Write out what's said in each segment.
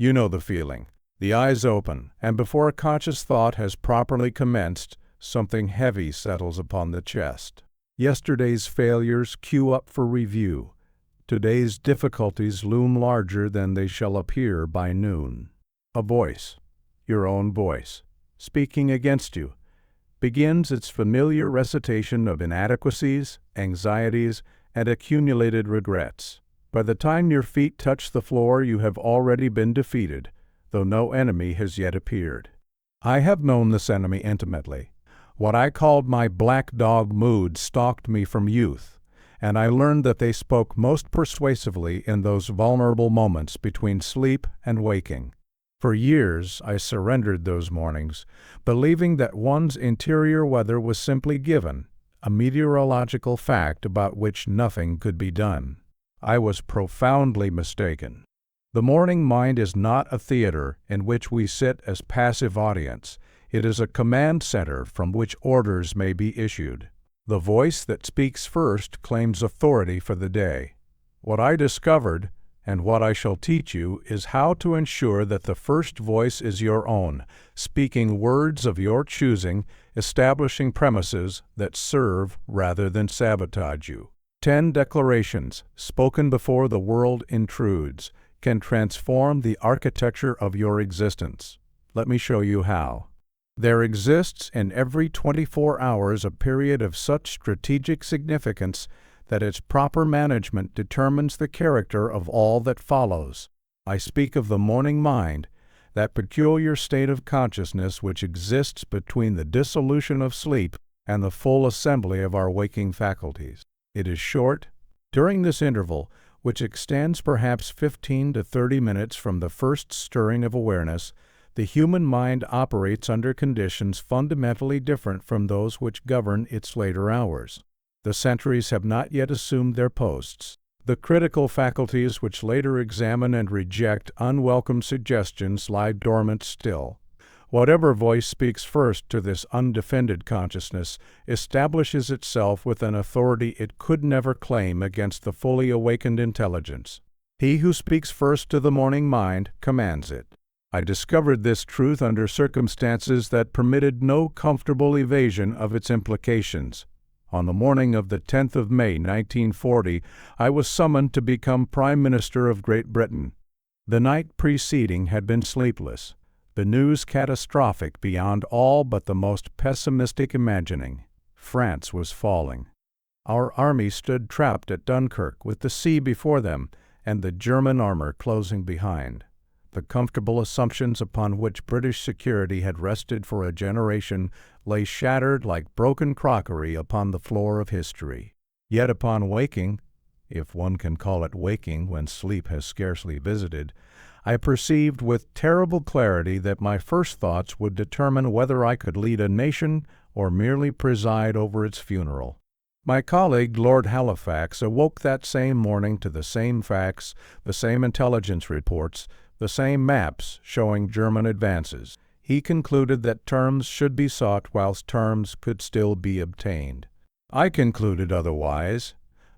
You know the feeling. The eyes open, and before a conscious thought has properly commenced, something heavy settles upon the chest. Yesterday's failures queue up for review. Today's difficulties loom larger than they shall appear by noon. A voice, your own voice, speaking against you, begins its familiar recitation of inadequacies, anxieties, and accumulated regrets. By the time your feet touch the floor, you have already been defeated, though no enemy has yet appeared. I have known this enemy intimately. What I called my black dog mood stalked me from youth, and I learned that they spoke most persuasively in those vulnerable moments between sleep and waking. For years I surrendered those mornings, believing that one's interior weather was simply given, a meteorological fact about which nothing could be done. I was profoundly mistaken. The morning mind is not a theater in which we sit as passive audience. It is a command center from which orders may be issued. The voice that speaks first claims authority for the day. What I discovered, and what I shall teach you, is how to ensure that the first voice is your own, speaking words of your choosing, establishing premises that serve rather than sabotage you. 10 declarations, spoken before the world intrudes, can transform the architecture of your existence. Let me show you how. There exists in every 24 hours a period of such strategic significance that its proper management determines the character of all that follows. I speak of the morning mind, that peculiar state of consciousness which exists between the dissolution of sleep and the full assembly of our waking faculties. It is short. During this interval, which extends perhaps 15 to 30 minutes from the first stirring of awareness, the human mind operates under conditions fundamentally different from those which govern its later hours. The sentries have not yet assumed their posts. The critical faculties which later examine and reject unwelcome suggestions lie dormant still. Whatever voice speaks first to this undefended consciousness establishes itself with an authority it could never claim against the fully awakened intelligence. He who speaks first to the morning mind commands it. I discovered this truth under circumstances that permitted no comfortable evasion of its implications. On the morning of the 10th of May, 1940, I was summoned to become Prime Minister of Great Britain. The night preceding had been sleepless. The news catastrophic beyond all but the most pessimistic imagining. France was falling. Our army stood trapped at Dunkirk with the sea before them and the German armor closing behind. The comfortable assumptions upon which British security had rested for a generation lay shattered like broken crockery upon the floor of history. Yet upon waking, if one can call it waking when sleep has scarcely visited, I perceived with terrible clarity that my first thoughts would determine whether I could lead a nation or merely preside over its funeral. My colleague, Lord Halifax, awoke that same morning to the same facts, the same intelligence reports, the same maps showing German advances. He concluded that terms should be sought whilst terms could still be obtained. I concluded otherwise.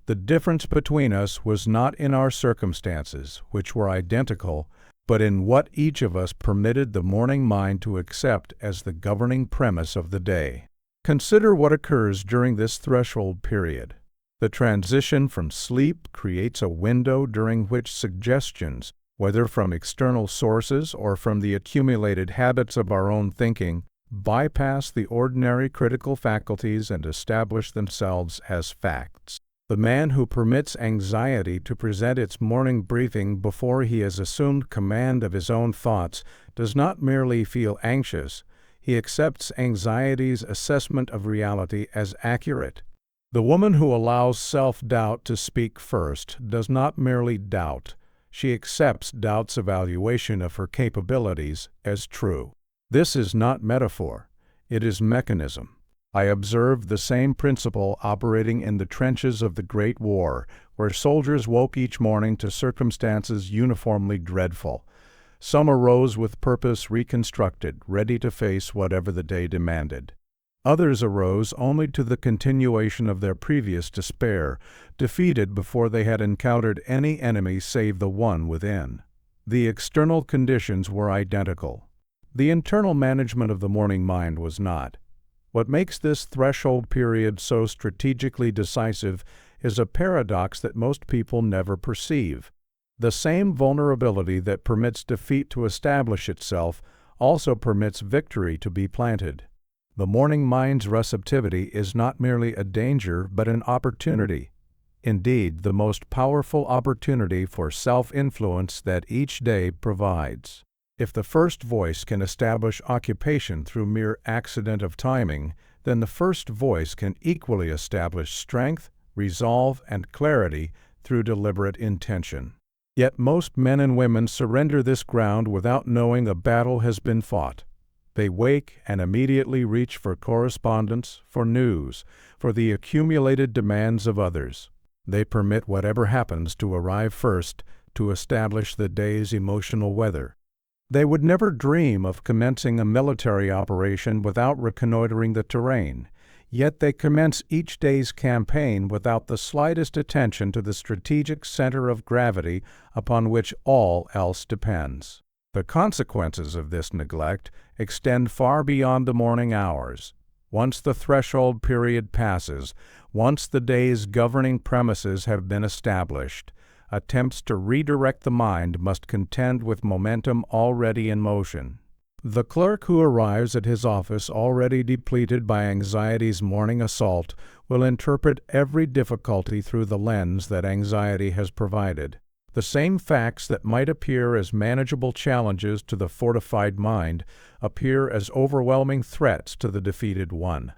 The difference between us was not in our circumstances, which were identical, but in what each of us permitted the morning mind to accept as the governing premise of the day. Consider what occurs during this threshold period. The transition from sleep creates a window during which suggestions, whether from external sources or from the accumulated habits of our own thinking, bypass the ordinary critical faculties and establish themselves as facts. The man who permits anxiety to present its morning briefing before he has assumed command of his own thoughts does not merely feel anxious, he accepts anxiety's assessment of reality as accurate. The woman who allows self-doubt to speak first does not merely doubt, she accepts doubt's evaluation of her capabilities as true. This is not metaphor, it is mechanism. I observed the same principle operating in the trenches of the Great War, where soldiers woke each morning to circumstances uniformly dreadful. Some arose with purpose reconstructed, ready to face whatever the day demanded. Others arose only to the continuation of their previous despair, defeated before they had encountered any enemy save the one within. The external conditions were identical. The internal management of the morning mind was not. What makes this threshold period so strategically decisive is a paradox that most people never perceive. The same vulnerability that permits defeat to establish itself also permits victory to be planted. The morning mind's receptivity is not merely a danger but an opportunity. Indeed, the most powerful opportunity for self-influence that each day provides. If the first voice can establish occupation through mere accident of timing, then the first voice can equally establish strength, resolve, and clarity through deliberate intention. Yet most men and women surrender this ground without knowing a battle has been fought. They wake and immediately reach for correspondence, for news, for the accumulated demands of others. They permit whatever happens to arrive first to establish the day's emotional weather. They would never dream of commencing a military operation without reconnoitering the terrain, yet they commence each day's campaign without the slightest attention to the strategic center of gravity upon which all else depends. The consequences of this neglect extend far beyond the morning hours. Once the threshold period passes, once the day's governing premises have been established, attempts to redirect the mind must contend with momentum already in motion. The clerk who arrives at his office already depleted by anxiety's morning assault will interpret every difficulty through the lens that anxiety has provided. The same facts that might appear as manageable challenges to the fortified mind appear as overwhelming threats to the defeated one.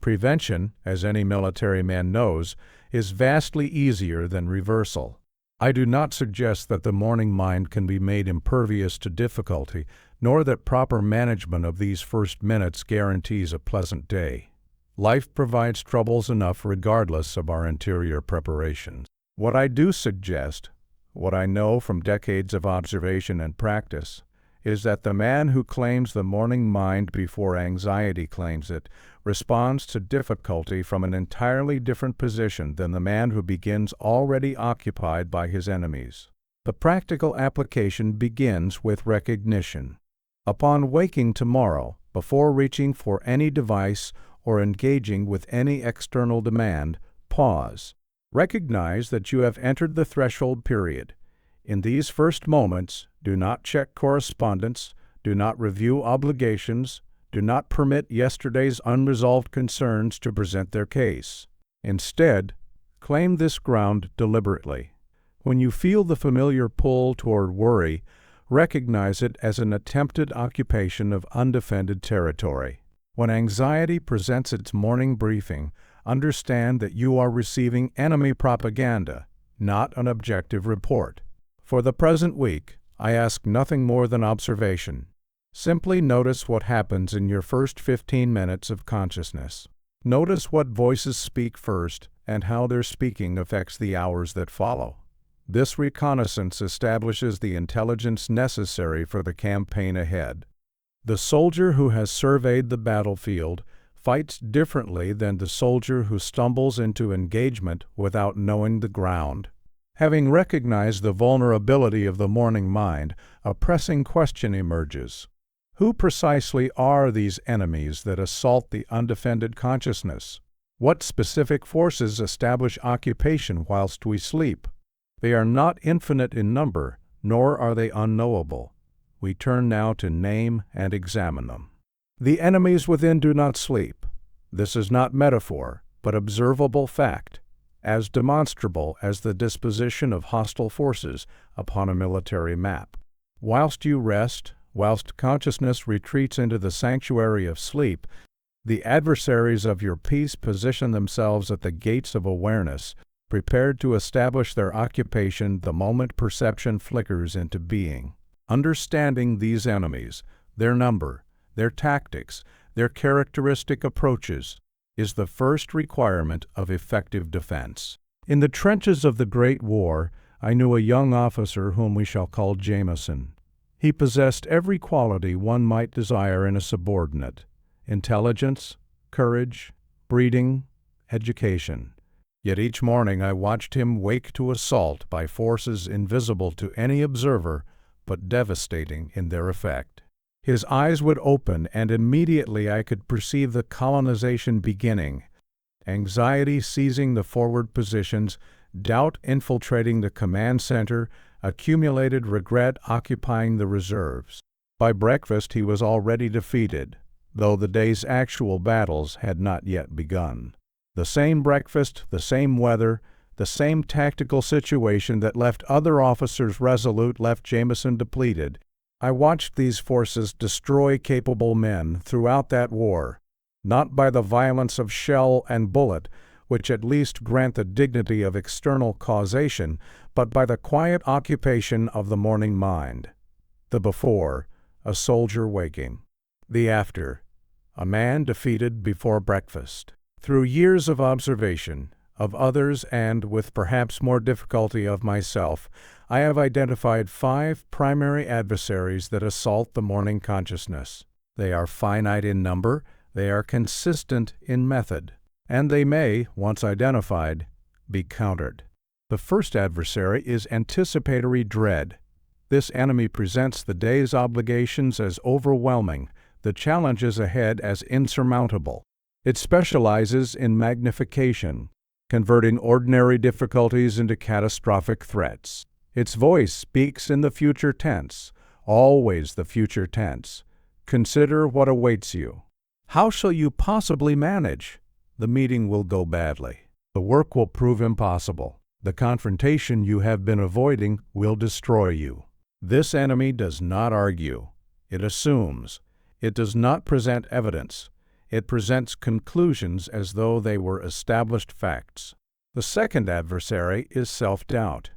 Prevention, as any military man knows, is vastly easier than reversal. I do not suggest that the morning mind can be made impervious to difficulty, nor that proper management of these first minutes guarantees a pleasant day. Life provides troubles enough regardless of our interior preparations. What I do suggest, what I know from decades of observation and practice, is that the man who claims the morning mind before anxiety claims it responds to difficulty from an entirely different position than the man who begins already occupied by his enemies. The practical application begins with recognition. Upon waking tomorrow, before reaching for any device or engaging with any external demand, pause. Recognize that you have entered the threshold period. In these first moments, do not check correspondence, do not review obligations, do not permit yesterday's unresolved concerns to present their case. Instead, claim this ground deliberately. When you feel the familiar pull toward worry, recognize it as an attempted occupation of undefended territory. When anxiety presents its morning briefing, understand that you are receiving enemy propaganda, not an objective report. For the present week, I ask nothing more than observation. Simply notice what happens in your first 15 minutes of consciousness. Notice what voices speak first and how their speaking affects the hours that follow. This reconnaissance establishes the intelligence necessary for the campaign ahead. The soldier who has surveyed the battlefield fights differently than the soldier who stumbles into engagement without knowing the ground. Having recognized the vulnerability of the morning mind, a pressing question emerges. Who precisely are these enemies that assault the undefended consciousness? What specific forces establish occupation whilst we sleep? They are not infinite in number, nor are they unknowable. We turn now to name and examine them. The enemies within do not sleep. This is not metaphor, but observable fact, as demonstrable as the disposition of hostile forces upon a military map. Whilst you rest, whilst consciousness retreats into the sanctuary of sleep, the adversaries of your peace position themselves at the gates of awareness, prepared to establish their occupation the moment perception flickers into being. Understanding these enemies, their number, their tactics, their characteristic approaches, is the first requirement of effective defense. In the trenches of the Great War, I knew a young officer whom we shall call Jameson. He possessed every quality one might desire in a subordinate: intelligence, courage, breeding, education. Yet each morning I watched him wake to assault by forces invisible to any observer, but devastating in their effect. His eyes would open, and immediately I could perceive the colonization beginning. Anxiety seizing the forward positions, doubt infiltrating the command center, accumulated regret occupying the reserves. By breakfast he was already defeated, though the day's actual battles had not yet begun. The same breakfast, the same weather, the same tactical situation that left other officers resolute left Jameson depleted. I watched these forces destroy capable men throughout that war, not by the violence of shell and bullet, which at least grant the dignity of external causation, but by the quiet occupation of the morning mind. The before, a soldier waking. The after, a man defeated before breakfast. Through years of observation, of others and, with perhaps more difficulty, of myself, I have identified 5 primary adversaries that assault the morning consciousness. They are finite in number, they are consistent in method, and they may, once identified, be countered. The first adversary is anticipatory dread. This enemy presents the day's obligations as overwhelming, the challenges ahead as insurmountable. It specializes in magnification, converting ordinary difficulties into catastrophic threats. Its voice speaks in the future tense, always the future tense. Consider what awaits you. How shall you possibly manage? The meeting will go badly. The work will prove impossible. The confrontation you have been avoiding will destroy you. This enemy does not argue. It assumes. It does not present evidence. It presents conclusions as though they were established facts. The second adversary is self-doubt.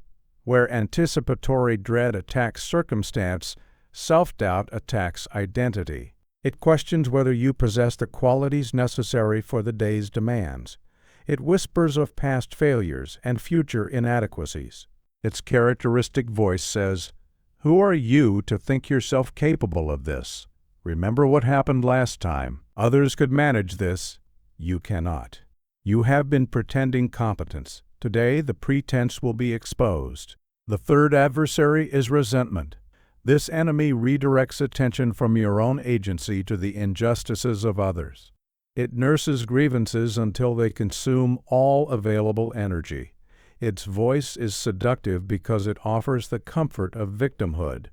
Where anticipatory dread attacks circumstance, self-doubt attacks identity. It questions whether you possess the qualities necessary for the day's demands. It whispers of past failures and future inadequacies. Its characteristic voice says, "Who are you to think yourself capable of this? Remember what happened last time. Others could manage this. You cannot. You have been pretending competence. Today the pretense will be exposed." The third adversary is resentment. This enemy redirects attention from your own agency to the injustices of others. It nurses grievances until they consume all available energy. Its voice is seductive because it offers the comfort of victimhood.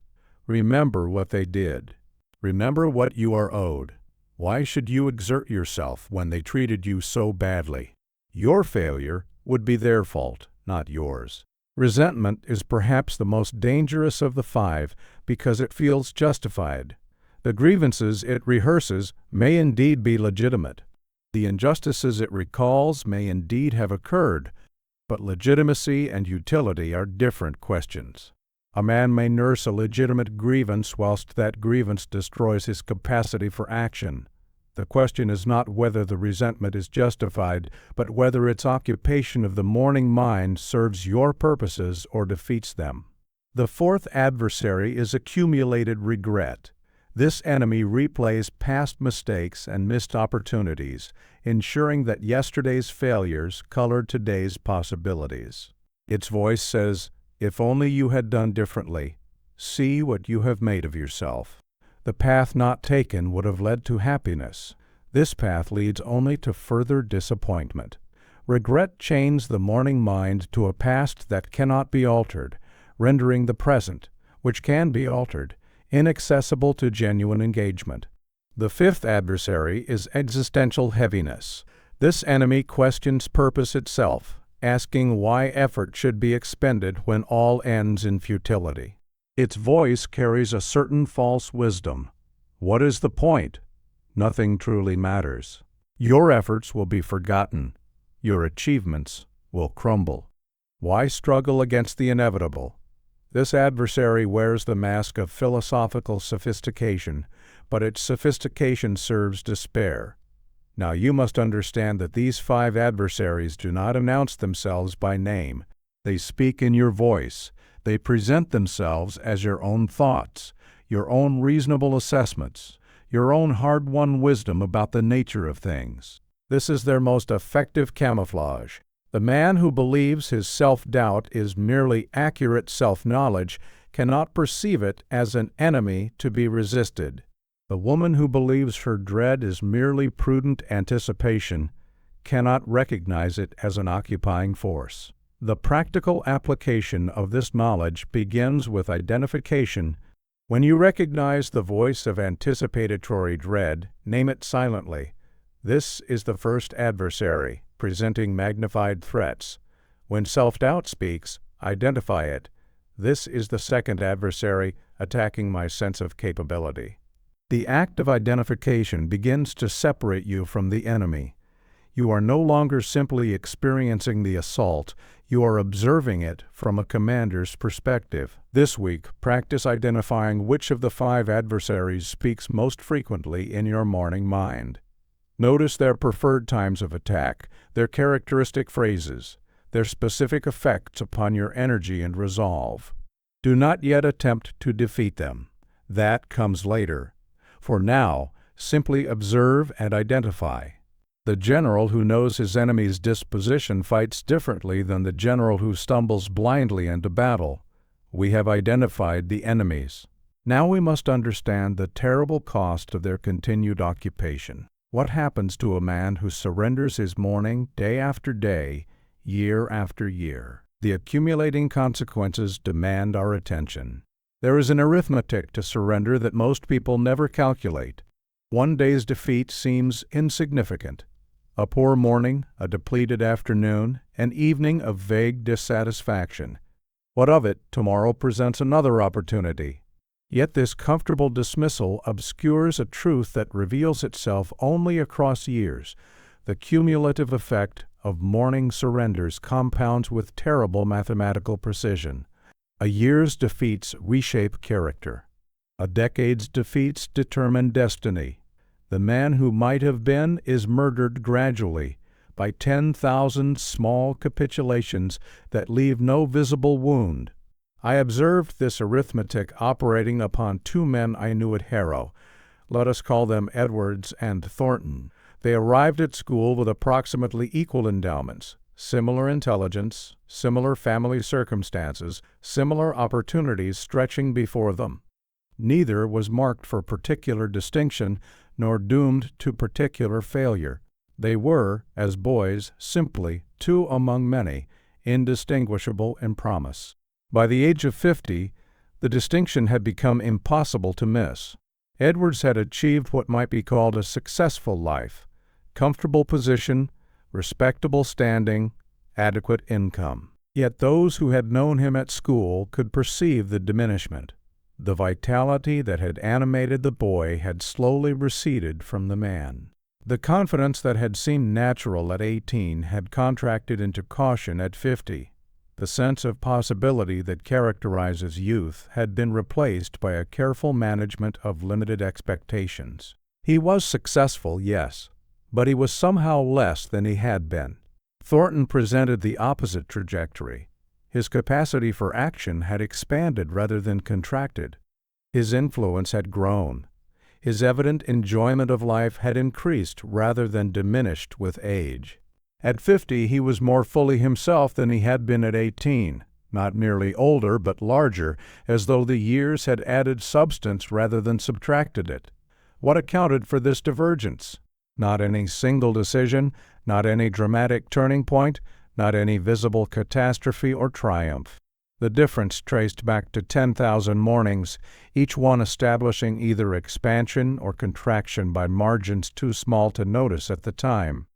Remember what they did. Remember what you are owed. Why should you exert yourself when they treated you so badly? Your failure would be their fault, not yours. Resentment is perhaps the most dangerous of the 5 because it feels justified. The grievances it rehearses may indeed be legitimate. The injustices it recalls may indeed have occurred, but legitimacy and utility are different questions. A man may nurse a legitimate grievance whilst that grievance destroys his capacity for action. The question is not whether the resentment is justified, but whether its occupation of the morning mind serves your purposes or defeats them. The fourth adversary is accumulated regret. This enemy replays past mistakes and missed opportunities, ensuring that yesterday's failures colored today's possibilities. Its voice says, "If only you had done differently. See what you have made of yourself." The path not taken would have led to happiness. This path leads only to further disappointment. Regret chains the morning mind to a past that cannot be altered, rendering the present, which can be altered, inaccessible to genuine engagement. The fifth adversary is existential heaviness. This enemy questions purpose itself, asking why effort should be expended when all ends in futility. Its voice carries a certain false wisdom. What is the point? Nothing truly matters. Your efforts will be forgotten. Your achievements will crumble. Why struggle against the inevitable? This adversary wears the mask of philosophical sophistication, but its sophistication serves despair. Now you must understand that these 5 adversaries do not announce themselves by name. They speak in your voice. They present themselves as your own thoughts, your own reasonable assessments, your own hard-won wisdom about the nature of things. This is their most effective camouflage. The man who believes his self-doubt is merely accurate self-knowledge cannot perceive it as an enemy to be resisted. The woman who believes her dread is merely prudent anticipation cannot recognize it as an occupying force. The practical application of this knowledge begins with identification. When you recognize the voice of anticipatory dread, name it silently. This is the first adversary, presenting magnified threats. When self-doubt speaks, identify it. This is the second adversary, attacking my sense of capability. The act of identification begins to separate you from the enemy. You are no longer simply experiencing the assault, you are observing it from a commander's perspective. This week, practice identifying which of the 5 adversaries speaks most frequently in your morning mind. Notice their preferred times of attack, their characteristic phrases, their specific effects upon your energy and resolve. Do not yet attempt to defeat them. That comes later. For now, simply observe and identify. The general who knows his enemy's disposition fights differently than the general who stumbles blindly into battle. We have identified the enemies. Now we must understand the terrible cost of their continued occupation. What happens to a man who surrenders his morning day after day, year after year? The accumulating consequences demand our attention. There is an arithmetic to surrender that most people never calculate. One day's defeat seems insignificant. A poor morning, a depleted afternoon, an evening of vague dissatisfaction. What of it? Tomorrow presents another opportunity. Yet this comfortable dismissal obscures a truth that reveals itself only across years. The cumulative effect of morning surrenders compounds with terrible mathematical precision. A year's defeats reshape character. A decade's defeats determine destiny. The man who might have been is murdered gradually by 10,000 small capitulations that leave no visible wound. I observed this arithmetic operating upon 2 men I knew at Harrow. Let us call them Edwards and Thornton. They arrived at school with approximately equal endowments, similar intelligence, similar family circumstances, similar opportunities stretching before them. Neither was marked for particular distinction, nor doomed to particular failure. They were, as boys, simply 2 among many, indistinguishable in promise. By the age of 50, the distinction had become impossible to miss. Edwards had achieved what might be called a successful life: comfortable position, respectable standing, adequate income. Yet those who had known him at school could perceive the diminishment. The vitality that had animated the boy had slowly receded from the man. The confidence that had seemed natural at 18 had contracted into caution at 50. The sense of possibility that characterizes youth had been replaced by a careful management of limited expectations. He was successful, yes, but he was somehow less than he had been. Thornton presented the opposite trajectory. His capacity for action had expanded rather than contracted. His influence had grown. His evident enjoyment of life had increased rather than diminished with age. At 50, he was more fully himself than he had been at 18, not merely older but larger, as though the years had added substance rather than subtracted it. What accounted for this divergence? Not any single decision, not any dramatic turning point, not any visible catastrophe or triumph. The difference traced back to 10,000 mornings, each one establishing either expansion or contraction by margins too small to notice at the time.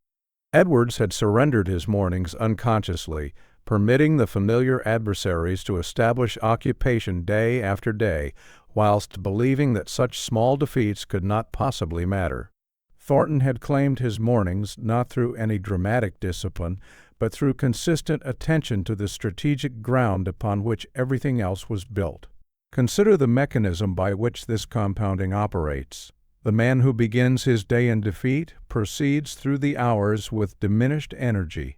Edwards had surrendered his mornings unconsciously, permitting the familiar adversaries to establish occupation day after day, whilst believing that such small defeats could not possibly matter. Thornton had claimed his mornings not through any dramatic discipline, but through consistent attention to the strategic ground upon which everything else was built. Consider the mechanism by which this compounding operates. The man who begins his day in defeat proceeds through the hours with diminished energy.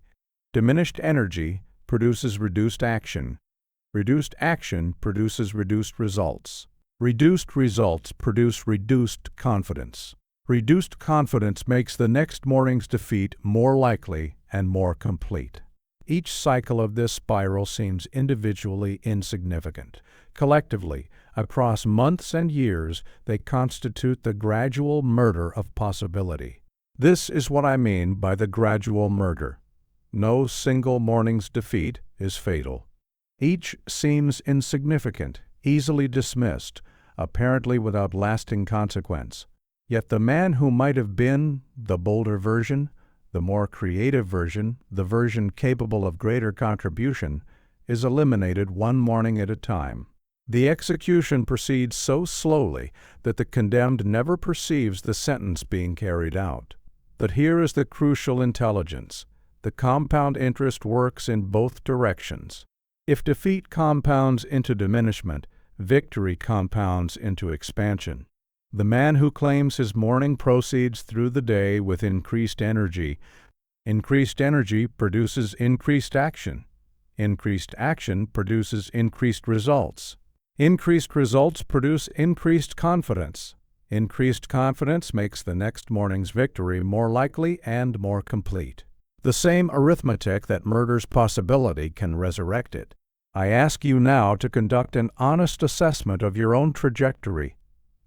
Diminished energy produces reduced action. Reduced action produces reduced results. Reduced results produce reduced confidence. Reduced confidence makes the next morning's defeat more likely and more complete. Each cycle of this spiral seems individually insignificant. Collectively, across months and years, they constitute the gradual murder of possibility. This is what I mean by the gradual murder. No single morning's defeat is fatal. Each seems insignificant, easily dismissed, apparently without lasting consequence. Yet the man who might have been the bolder version, the more creative version, the version capable of greater contribution, is eliminated one morning at a time. The execution proceeds so slowly that the condemned never perceives the sentence being carried out. But here is the crucial intelligence. The compound interest works in both directions. If defeat compounds into diminishment, victory compounds into expansion. The man who claims his morning proceeds through the day with increased energy produces increased action. Increased action produces increased results. Increased results produce increased confidence. Increased confidence makes the next morning's victory more likely and more complete. The same arithmetic that murders possibility can resurrect it. I ask you now to conduct an honest assessment of your own trajectory.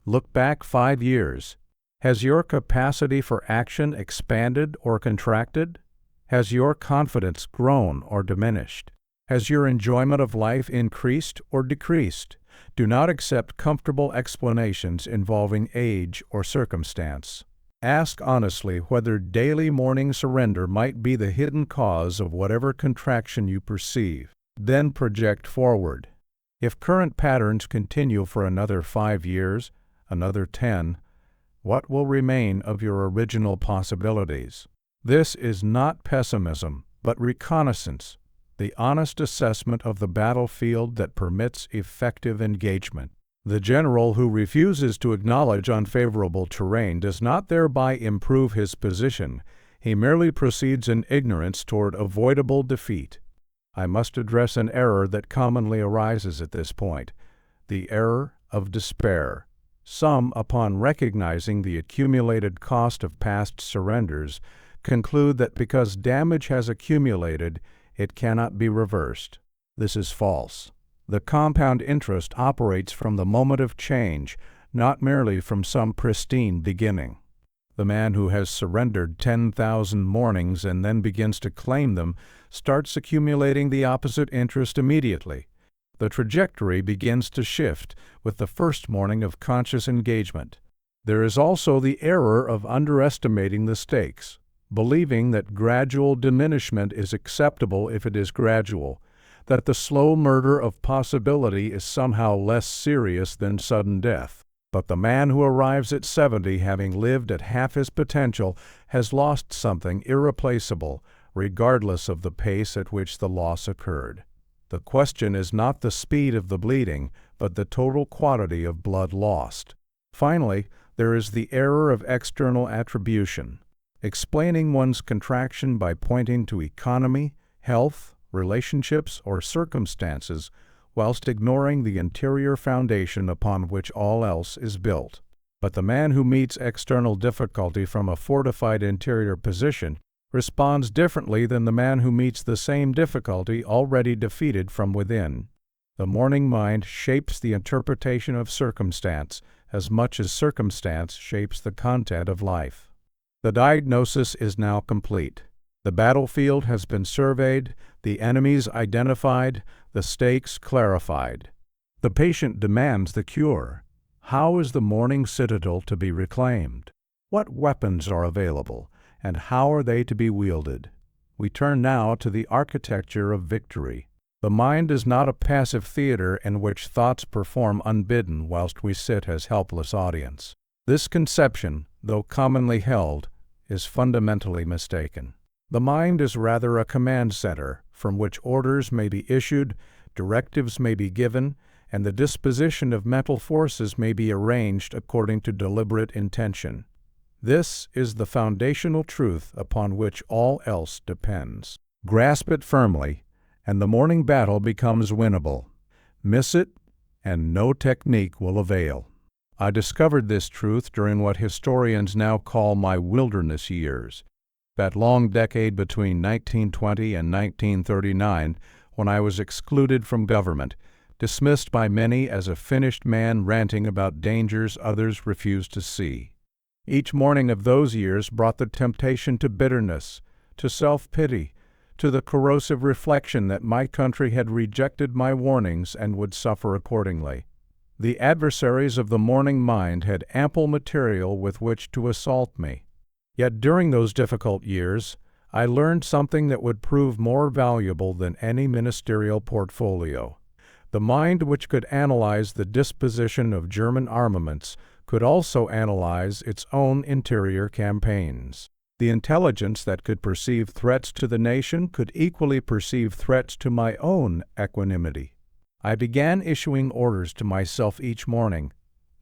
Look back 5 years. Has your capacity for action expanded or contracted? Has your confidence grown or diminished? Has your enjoyment of life increased or decreased? Do not accept comfortable explanations involving age or circumstance. Ask honestly whether daily morning surrender might be the hidden cause of whatever contraction you perceive. Then project forward. If current patterns continue for another 5 years, another 10, what will remain of your original possibilities? This is not pessimism, but reconnaissance, the honest assessment of the battlefield that permits effective engagement. The general who refuses to acknowledge unfavorable terrain does not thereby improve his position. He merely proceeds in ignorance toward avoidable defeat. I must address an error that commonly arises at this point, the error of despair. Some, upon recognizing the accumulated cost of past surrenders, conclude that because damage has accumulated, it cannot be reversed. This is false. The compound interest operates from the moment of change, not merely from some pristine beginning. The man who has surrendered 10,000 mornings and then begins to claim them starts accumulating the opposite interest immediately. The trajectory begins to shift with the first morning of conscious engagement. There is also the error of underestimating the stakes, believing that gradual diminishment is acceptable if it is gradual, that the slow murder of possibility is somehow less serious than sudden death. But the man who arrives at 70 having lived at half his potential has lost something irreplaceable, regardless of the pace at which the loss occurred. The question is not the speed of the bleeding, but the total quantity of blood lost. Finally, there is the error of external attribution, explaining one's contraction by pointing to economy, health, relationships, or circumstances, whilst ignoring the interior foundation upon which all else is built. But the man who meets external difficulty from a fortified interior position responds differently than the man who meets the same difficulty already defeated from within. The morning mind shapes the interpretation of circumstance as much as circumstance shapes the content of life. The diagnosis is now complete. The battlefield has been surveyed, the enemies identified, the stakes clarified. The patient demands the cure. How is the morning citadel to be reclaimed? What weapons are available, and how are they to be wielded? We turn now to the architecture of victory. The mind is not a passive theater in which thoughts perform unbidden whilst we sit as helpless audience. This conception, though commonly held, is fundamentally mistaken. The mind is rather a command center from which orders may be issued, directives may be given, and the disposition of mental forces may be arranged according to deliberate intention. This is the foundational truth upon which all else depends. Grasp it firmly, and the morning battle becomes winnable. Miss it, and no technique will avail. I discovered this truth during what historians now call my wilderness years. That long decade between 1920 and 1939, when I was excluded from government, dismissed by many as a finished man ranting about dangers others refused to see. Each morning of those years brought the temptation to bitterness, to self-pity, to the corrosive reflection that my country had rejected my warnings and would suffer accordingly. The adversaries of the morning mind had ample material with which to assault me. Yet during those difficult years, I learned something that would prove more valuable than any ministerial portfolio. The mind which could analyze the disposition of German armaments could also analyze its own interior campaigns. The intelligence that could perceive threats to the nation could equally perceive threats to my own equanimity. I began issuing orders to myself each morning,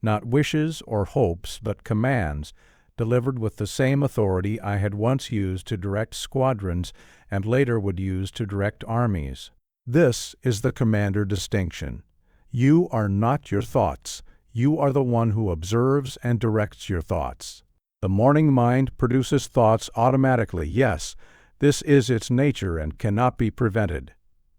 not wishes or hopes, but commands, delivered with the same authority I had once used to direct squadrons and later would use to direct armies. This is the commander distinction. You are not your thoughts. You are the one who observes and directs your thoughts. The morning mind produces thoughts automatically. Yes, this is its nature and cannot be prevented.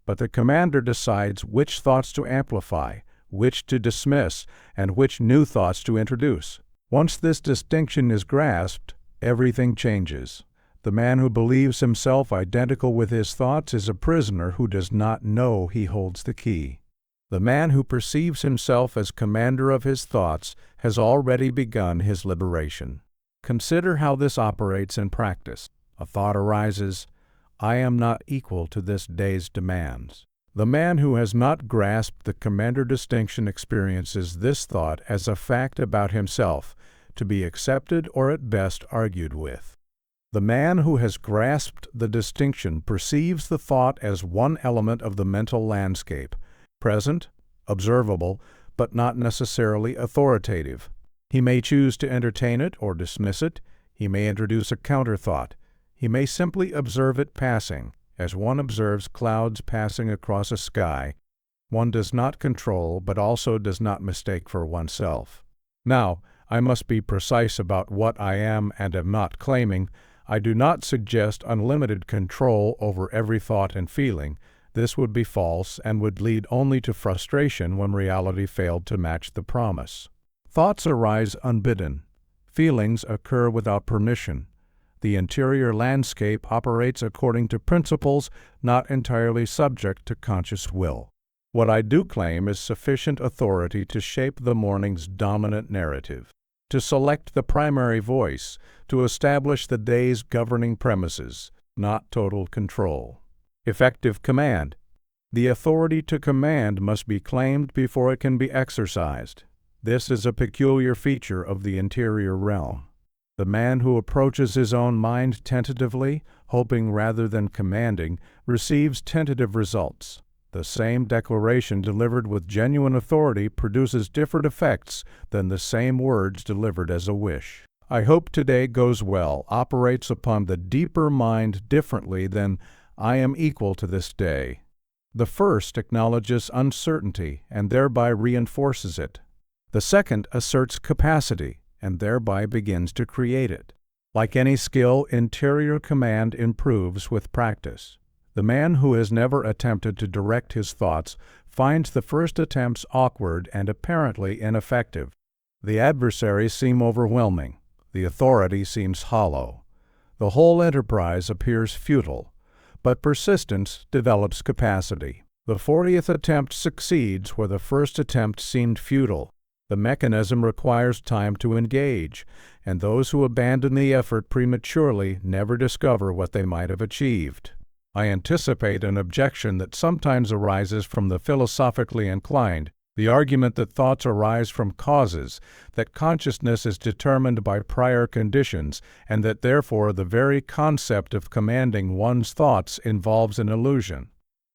But the commander decides which thoughts to amplify, which to dismiss, and which new thoughts to introduce. Once this distinction is grasped, everything changes. The man who believes himself identical with his thoughts is a prisoner who does not know he holds the key. The man who perceives himself as commander of his thoughts has already begun his liberation. Consider how this operates in practice. A thought arises, I am not equal to this day's demands. The man who has not grasped the commander distinction experiences this thought as a fact about himself, to be accepted or at best argued with. The man who has grasped the distinction perceives the thought as one element of the mental landscape, present, observable, but not necessarily authoritative. He may choose to entertain it or dismiss it. He may introduce a counter-thought. He may simply observe it passing, as one observes clouds passing across a sky. One does not control, but also does not mistake for oneself. Now, I must be precise about what I am and am not claiming. I do not suggest unlimited control over every thought and feeling. This would be false and would lead only to frustration when reality failed to match the promise. Thoughts arise unbidden. Feelings occur without permission. The interior landscape operates according to principles not entirely subject to conscious will. What I do claim is sufficient authority to shape the morning's dominant narrative, to select the primary voice, to establish the day's governing premises, not total control. Effective command. The authority to command must be claimed before it can be exercised. This is a peculiar feature of the interior realm. The man who approaches his own mind tentatively, hoping rather than commanding, receives tentative results. The same declaration delivered with genuine authority produces different effects than the same words delivered as a wish. I hope today goes well operates upon the deeper mind differently than I am equal to this day. The first acknowledges uncertainty and thereby reinforces it. The second asserts capacity and thereby begins to create it. Like any skill, interior command improves with practice. The man who has never attempted to direct his thoughts finds the first attempts awkward and apparently ineffective. The adversaries seem overwhelming. The authority seems hollow. The whole enterprise appears futile, but persistence develops capacity. The 40th attempt succeeds where the first attempt seemed futile. The mechanism requires time to engage, and those who abandon the effort prematurely never discover what they might have achieved. I anticipate an objection that sometimes arises from the philosophically inclined, the argument that thoughts arise from causes, that consciousness is determined by prior conditions, and that therefore the very concept of commanding one's thoughts involves an illusion.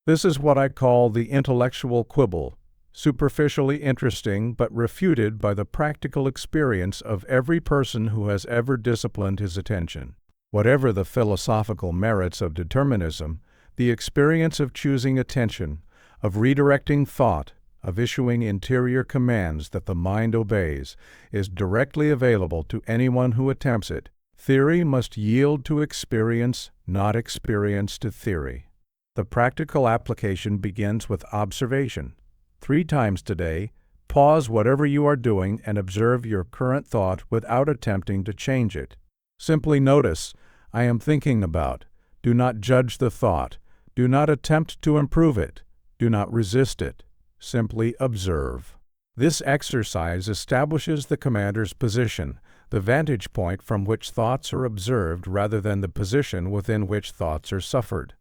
This is what I call the intellectual quibble, superficially interesting but refuted by the practical experience of every person who has ever disciplined his attention. Whatever the philosophical merits of determinism, the experience of choosing attention, of redirecting thought, of issuing interior commands that the mind obeys, is directly available to anyone who attempts it, Theory must yield to experience, not experience to theory. The practical application begins with observation. 3 times today, pause whatever you are doing and observe your current thought without attempting to change it. Simply notice, I am thinking about. Do not judge the thought. Do not attempt to improve it. Do not resist it. Simply observe. This exercise establishes the commander's position, the vantage point from which thoughts are observed rather than the position within which thoughts are suffered.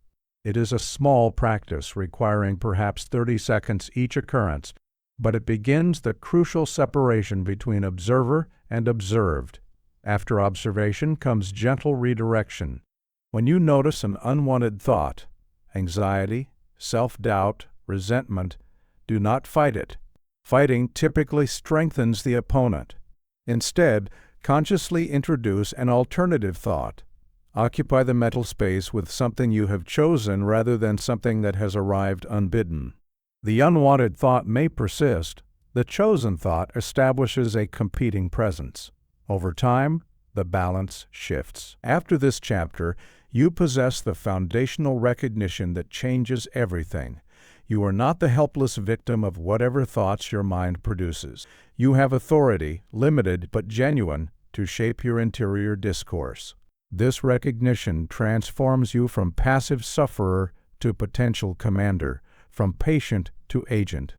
It is a small practice requiring perhaps 30 seconds each occurrence, but it begins the crucial separation between observer and observed. After observation comes gentle redirection. When you notice an unwanted thought, anxiety, self-doubt, resentment, do not fight it. Fighting typically strengthens the opponent. Instead, consciously introduce an alternative thought. Occupy the mental space with something you have chosen rather than something that has arrived unbidden. The unwanted thought may persist. The chosen thought establishes a competing presence. Over time, the balance shifts. After this chapter, you possess the foundational recognition that changes everything. You are not the helpless victim of whatever thoughts your mind produces. You have authority, limited but genuine, to shape your interior discourse. This recognition transforms you from passive sufferer to potential commander, from patient to agent.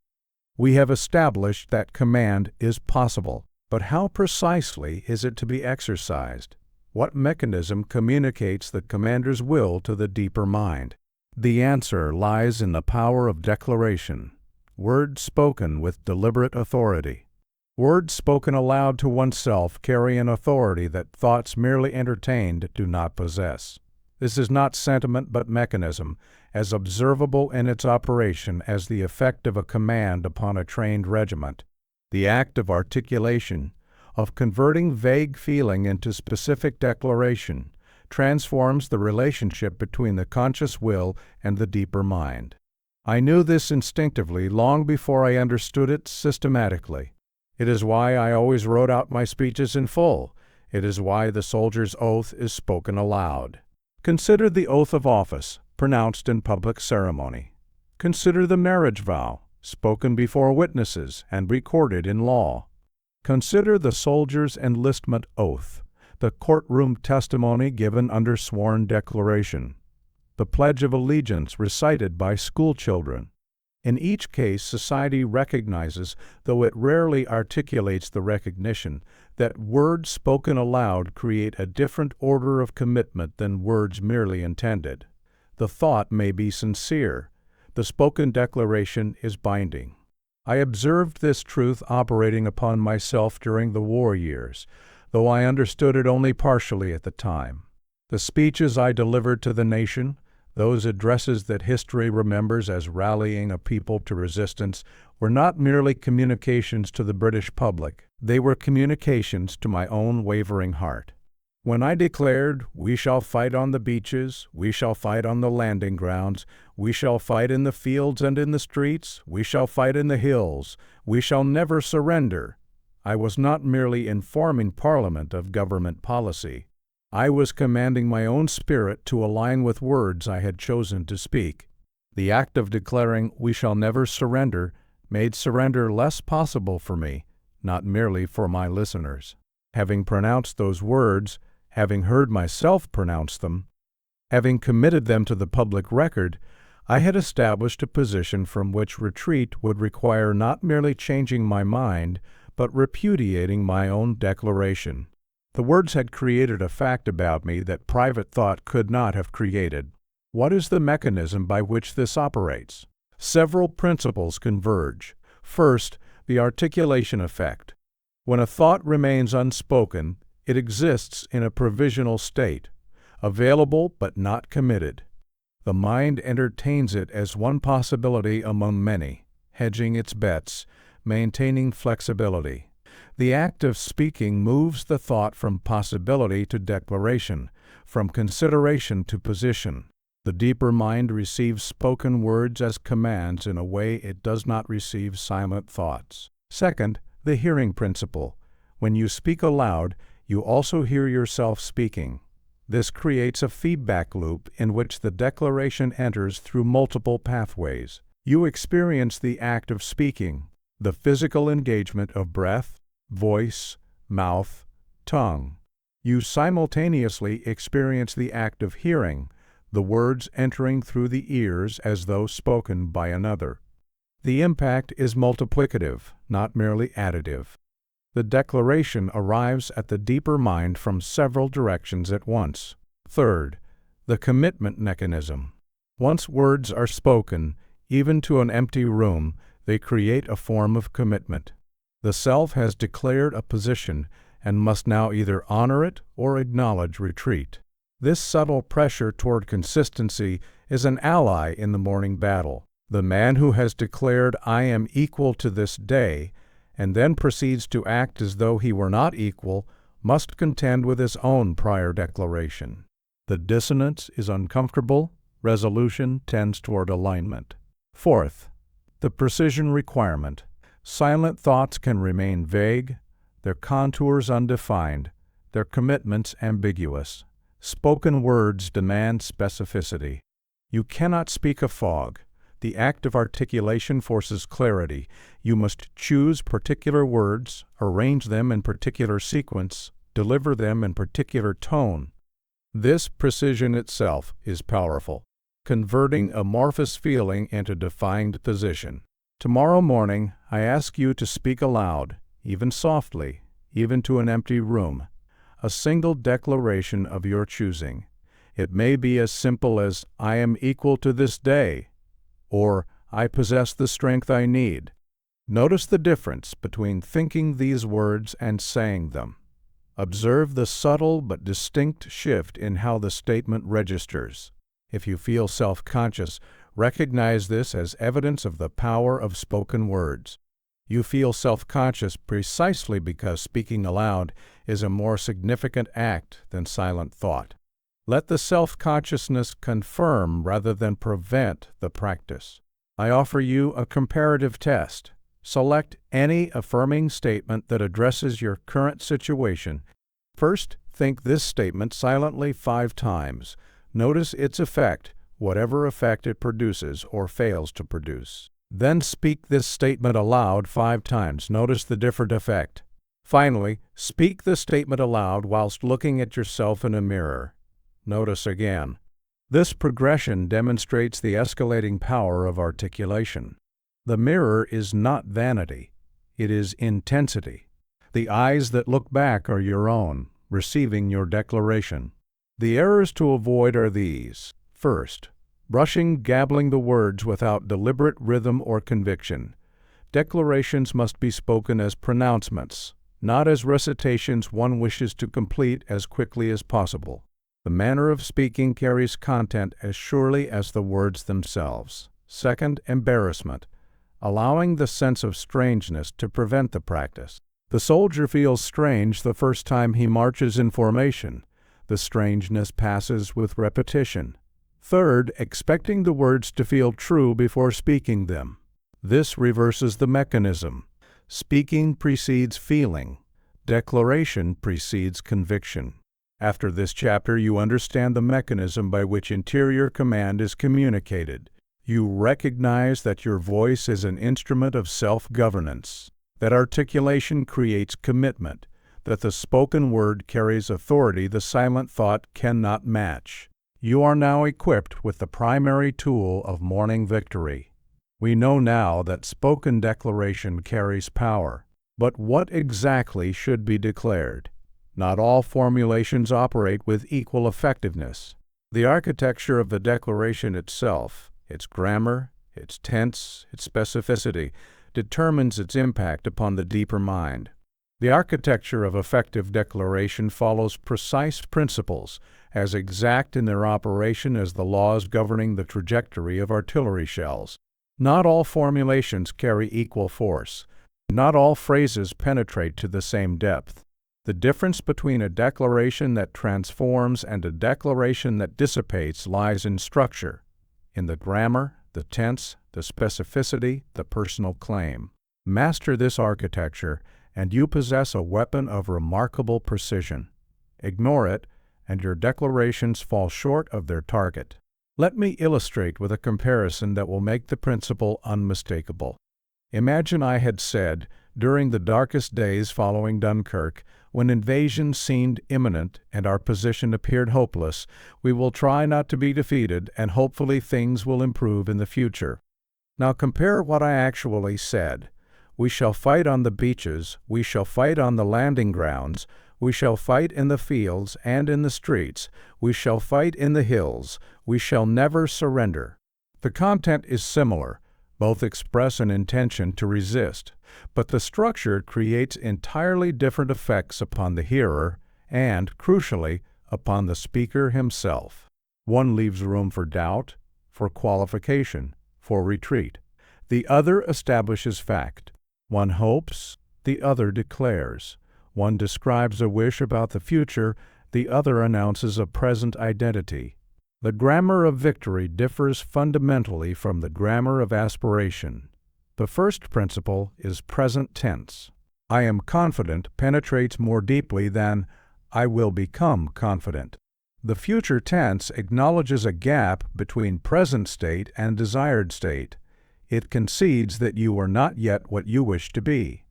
We have established that command is possible, but how precisely is it to be exercised? What mechanism communicates the commander's will to the deeper mind? The answer lies in the power of declaration, words spoken with deliberate authority. Words spoken aloud to oneself carry an authority that thoughts merely entertained do not possess. This is not sentiment but mechanism, as observable in its operation as the effect of a command upon a trained regiment. The act of articulation, of converting vague feeling into specific declaration, transforms the relationship between the conscious will and the deeper mind. I knew this instinctively long before I understood it systematically. It is why I always wrote out my speeches in full. It is why the soldier's oath is spoken aloud. Consider the oath of office, pronounced in public ceremony. Consider the marriage vow, spoken before witnesses and recorded in law. Consider the soldier's enlistment oath, the courtroom testimony given under sworn declaration, the Pledge of Allegiance recited by school children. In each case, society recognizes, though it rarely articulates the recognition, that words spoken aloud create a different order of commitment than words merely intended. The thought may be sincere. The spoken declaration is binding. I observed this truth operating upon myself during the war years, though I understood it only partially at the time. The speeches I delivered to the nation, those addresses that history remembers as rallying a people to resistance, were not merely communications to the British public. They were communications to my own wavering heart. When I declared, "We shall fight on the beaches, we shall fight on the landing grounds, we shall fight in the fields and in the streets, we shall fight in the hills, we shall never surrender," I was not merely informing Parliament of government policy. I was commanding my own spirit to align with words I had chosen to speak. The act of declaring, "We shall never surrender," made surrender less possible for me, not merely for my listeners. Having pronounced those words, having heard myself pronounce them, having committed them to the public record, I had established a position from which retreat would require not merely changing my mind, but repudiating my own declaration. The words had created a fact about me that private thought could not have created. What is the mechanism by which this operates? Several principles converge. First, the articulation effect. When a thought remains unspoken, it exists in a provisional state, available but not committed. The mind entertains it as one possibility among many, hedging its bets, maintaining flexibility. The act of speaking moves the thought from possibility to declaration, from consideration to position. The deeper mind receives spoken words as commands in a way it does not receive silent thoughts. Second, the hearing principle. When you speak aloud, You also hear yourself speaking. This creates a feedback loop in which the declaration enters through multiple pathways. You experience the act of speaking, the physical engagement of breath, voice, mouth, tongue. You simultaneously experience the act of hearing, the words entering through the ears as though spoken by another. The impact is multiplicative, not merely additive. The declaration arrives at the deeper mind from several directions at once. Third, the commitment mechanism. Once words are spoken, even to an empty room, they create a form of commitment. The self has declared a position and must now either honor it or acknowledge retreat. This subtle pressure toward consistency is an ally in the morning battle. The man who has declared, "I am equal to this day," and then proceeds to act as though he were not equal, must contend with his own prior declaration. The dissonance is uncomfortable. Resolution tends toward alignment. Fourth, the precision requirement. Silent thoughts can remain vague, their contours undefined, their commitments ambiguous. Spoken words demand specificity. You cannot speak a fog. The act of articulation forces clarity. You must choose particular words, arrange them in particular sequence, deliver them in particular tone. This precision itself is powerful, converting amorphous feeling into defined position. Tomorrow morning, I ask you to speak aloud, even softly, even to an empty room, a single declaration of your choosing. It may be as simple as, "I am equal to this day," or "I possess the strength I need." Notice the difference between thinking these words and saying them. Observe the subtle but distinct shift in how the statement registers. If you feel self-conscious, recognize this as evidence of the power of spoken words. You feel self-conscious precisely because speaking aloud is a more significant act than silent thought. Let the self-consciousness confirm rather than prevent the practice. I offer you a comparative test. Select any affirming statement that addresses your current situation. First, think this statement silently 5 times. Notice its effect, whatever effect it produces or fails to produce. Then speak this statement aloud 5 times. Notice the different effect. Finally, speak the statement aloud whilst looking at yourself in a mirror. Notice again. This progression demonstrates the escalating power of articulation. The mirror is not vanity. It is intensity. The eyes that look back are your own, receiving your declaration. The errors to avoid are these. First, gabbling the words without deliberate rhythm or conviction. Declarations must be spoken as pronouncements, not as recitations one wishes to complete as quickly as possible. The manner of speaking carries content as surely as the words themselves. Second, embarrassment, allowing the sense of strangeness to prevent the practice. The soldier feels strange the first time he marches in formation. The strangeness passes with repetition. Third, expecting the words to feel true before speaking them. This reverses the mechanism. Speaking precedes feeling. Declaration precedes conviction. After this chapter, you understand the mechanism by which interior command is communicated. You recognize that your voice is an instrument of self-governance, that articulation creates commitment, that the spoken word carries authority the silent thought cannot match. You are now equipped with the primary tool of morning victory. We know now that spoken declaration carries power. But what exactly should be declared? Not all formulations operate with equal effectiveness. The architecture of the declaration itself, its grammar, its tense, its specificity, determines its impact upon the deeper mind. The architecture of effective declaration follows precise principles, as exact in their operation as the laws governing the trajectory of artillery shells. Not all formulations carry equal force. Not all phrases penetrate to the same depth. The difference between a declaration that transforms and a declaration that dissipates lies in structure, in the grammar, the tense, the specificity, the personal claim. Master this architecture, and you possess a weapon of remarkable precision. Ignore it, and your declarations fall short of their target. Let me illustrate with a comparison that will make the principle unmistakable. Imagine I had said, during the darkest days following Dunkirk, when invasion seemed imminent and our position appeared hopeless, we will try not to be defeated and hopefully things will improve in the future. Now compare what I actually said. We shall fight on the beaches, we shall fight on the landing grounds, we shall fight in the fields and in the streets, we shall fight in the hills, we shall never surrender. The content is similar. Both express an intention to resist, but the structure creates entirely different effects upon the hearer and, crucially, upon the speaker himself. One leaves room for doubt, for qualification, for retreat. The other establishes fact. One hopes, the other declares. One describes a wish about the future, the other announces a present identity. The grammar of victory differs fundamentally from the grammar of aspiration. The first principle is present tense. I am confident penetrates more deeply than I will become confident. The future tense acknowledges a gap between present state and desired state. It concedes that you are not yet what you wish to be.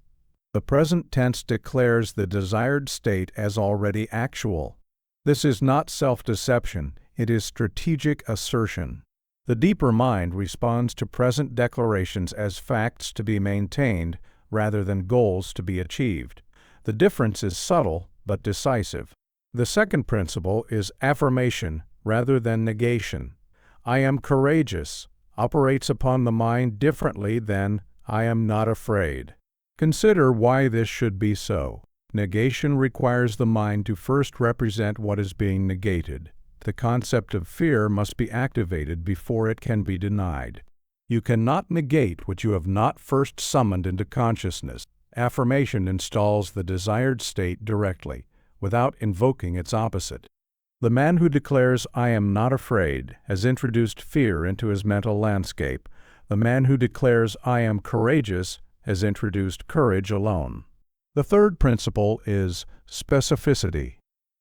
The present tense declares the desired state as already actual. This is not self-deception. It is strategic assertion. The deeper mind responds to present declarations as facts to be maintained rather than goals to be achieved. The difference is subtle but decisive. The second principle is affirmation rather than negation. I am courageous operates upon the mind differently than I am not afraid. Consider why this should be so. Negation requires the mind to first represent what is being negated. The concept of fear must be activated before it can be denied. You cannot negate what you have not first summoned into consciousness. Affirmation installs the desired state directly, without invoking its opposite. The man who declares, I am not afraid, has introduced fear into his mental landscape. The man who declares, I am courageous, has introduced courage alone. The third principle is specificity.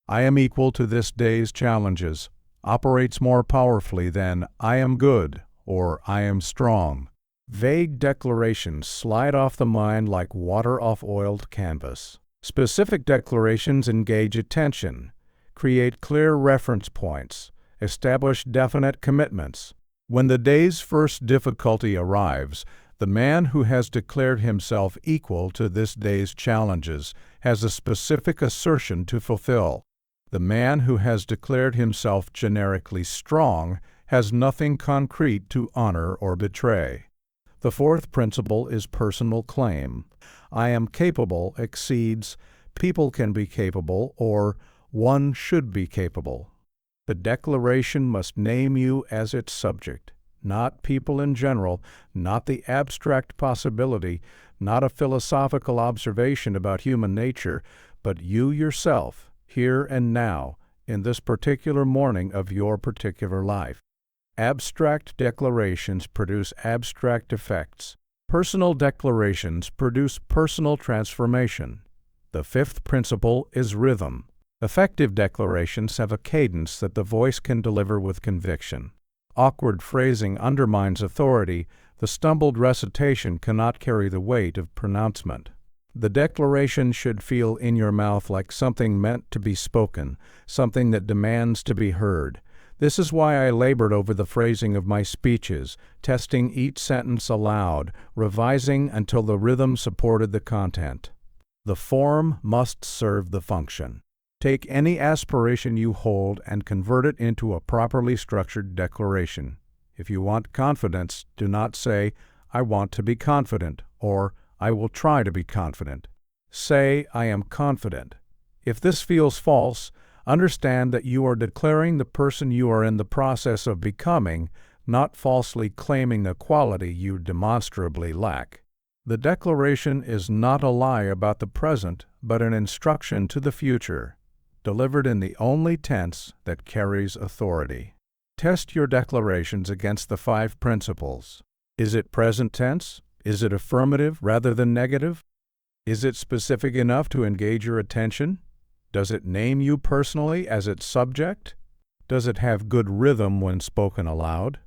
I am equal to this day's challenges, operates more powerfully than I am good or I am strong. Vague declarations slide off the mind like water off oiled canvas. Specific declarations engage attention, create clear reference points, establish definite commitments. When the day's first difficulty arrives, the man who has declared himself equal to this day's challenges has a specific assertion to fulfill. The man who has declared himself generically strong has nothing concrete to honor or betray. The fourth principle is personal claim. I am capable exceeds people can be capable or one should be capable. The declaration must name you as its subject, not people in general, not the abstract possibility, not a philosophical observation about human nature, but you yourself, here and now, in this particular morning of your particular life. Abstract declarations produce abstract effects. Personal declarations produce personal transformation. The fifth principle is rhythm. Effective declarations have a cadence that the voice can deliver with conviction. Awkward phrasing undermines authority. The stumbled recitation cannot carry the weight of pronouncement. The declaration should feel in your mouth like something meant to be spoken, something that demands to be heard. This is why I labored over the phrasing of my speeches, testing each sentence aloud, revising until the rhythm supported the content. The form must serve the function. Take any aspiration you hold and convert it into a properly structured declaration. If you want confidence, do not say, I want to be confident, or I will try to be confident. Say, I am confident. If this feels false, understand that you are declaring the person you are in the process of becoming, not falsely claiming a quality you demonstrably lack. The declaration is not a lie about the present, but an instruction to the future, delivered in the only tense that carries authority. Test your declarations against the 5 principles. Is it present tense? Is it affirmative rather than negative? Is it specific enough to engage your attention? Does it name you personally as its subject? Does it have good rhythm when spoken aloud?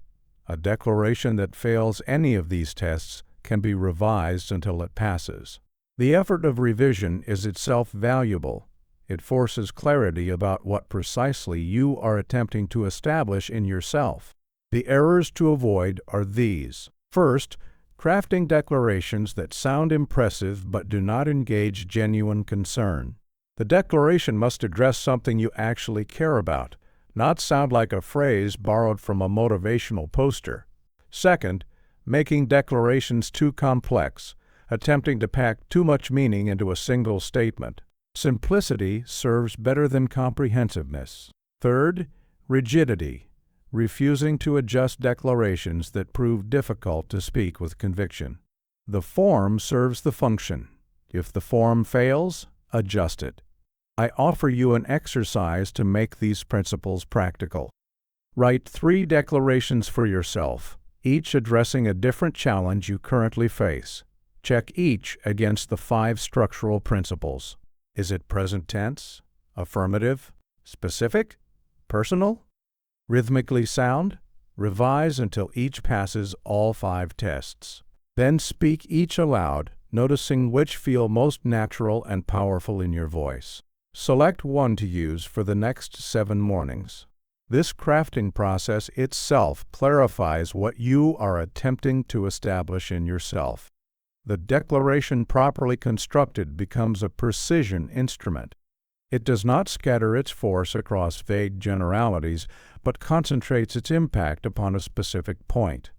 A declaration that fails any of these tests can be revised until it passes. The effort of revision is itself valuable. It forces clarity about what precisely you are attempting to establish in yourself. The errors to avoid are these. First, crafting declarations that sound impressive but do not engage genuine concern. The declaration must address something you actually care about, not sound like a phrase borrowed from a motivational poster. Second, making declarations too complex, attempting to pack too much meaning into a single statement. Simplicity serves better than comprehensiveness. Third, rigidity, refusing to adjust declarations that prove difficult to speak with conviction. The form serves the function. If the form fails, adjust it. I offer you an exercise to make these principles practical. Write 3 declarations for yourself, each addressing a different challenge you currently face. Check each against the 5 structural principles. Is it present tense, affirmative, specific, personal, rhythmically sound? Revise until each passes all 5 tests. Then speak each aloud, noticing which feel most natural and powerful in your voice. Select one to use for the next 7 mornings. This crafting process itself clarifies what you are attempting to establish in yourself. The declaration properly constructed becomes a precision instrument. It does not scatter its force across vague generalities, but concentrates its impact upon a specific point.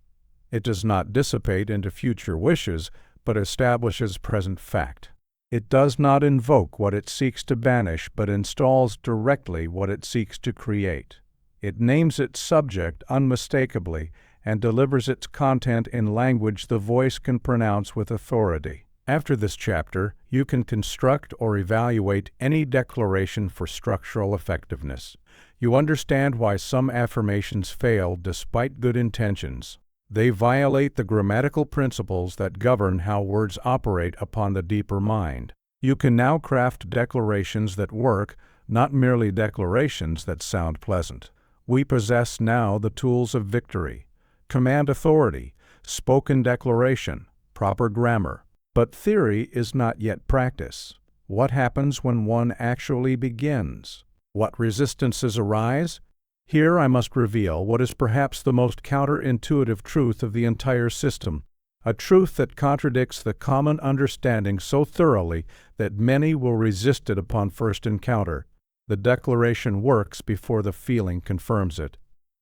It does not dissipate into future wishes, but establishes present fact. It does not invoke what it seeks to banish, but installs directly what it seeks to create. It names its subject unmistakably and delivers its content in language the voice can pronounce with authority. After this chapter, you can construct or evaluate any declaration for structural effectiveness. You understand why some affirmations fail despite good intentions. They violate the grammatical principles that govern how words operate upon the deeper mind. You can now craft declarations that work, not merely declarations that sound pleasant. We possess now the tools of victory: command authority, spoken declaration, proper grammar. But theory is not yet practice. What happens when one actually begins? What resistances arise? Here I must reveal what is perhaps the most counterintuitive truth of the entire system, a truth that contradicts the common understanding so thoroughly that many will resist it upon first encounter. The declaration works before the feeling confirms it.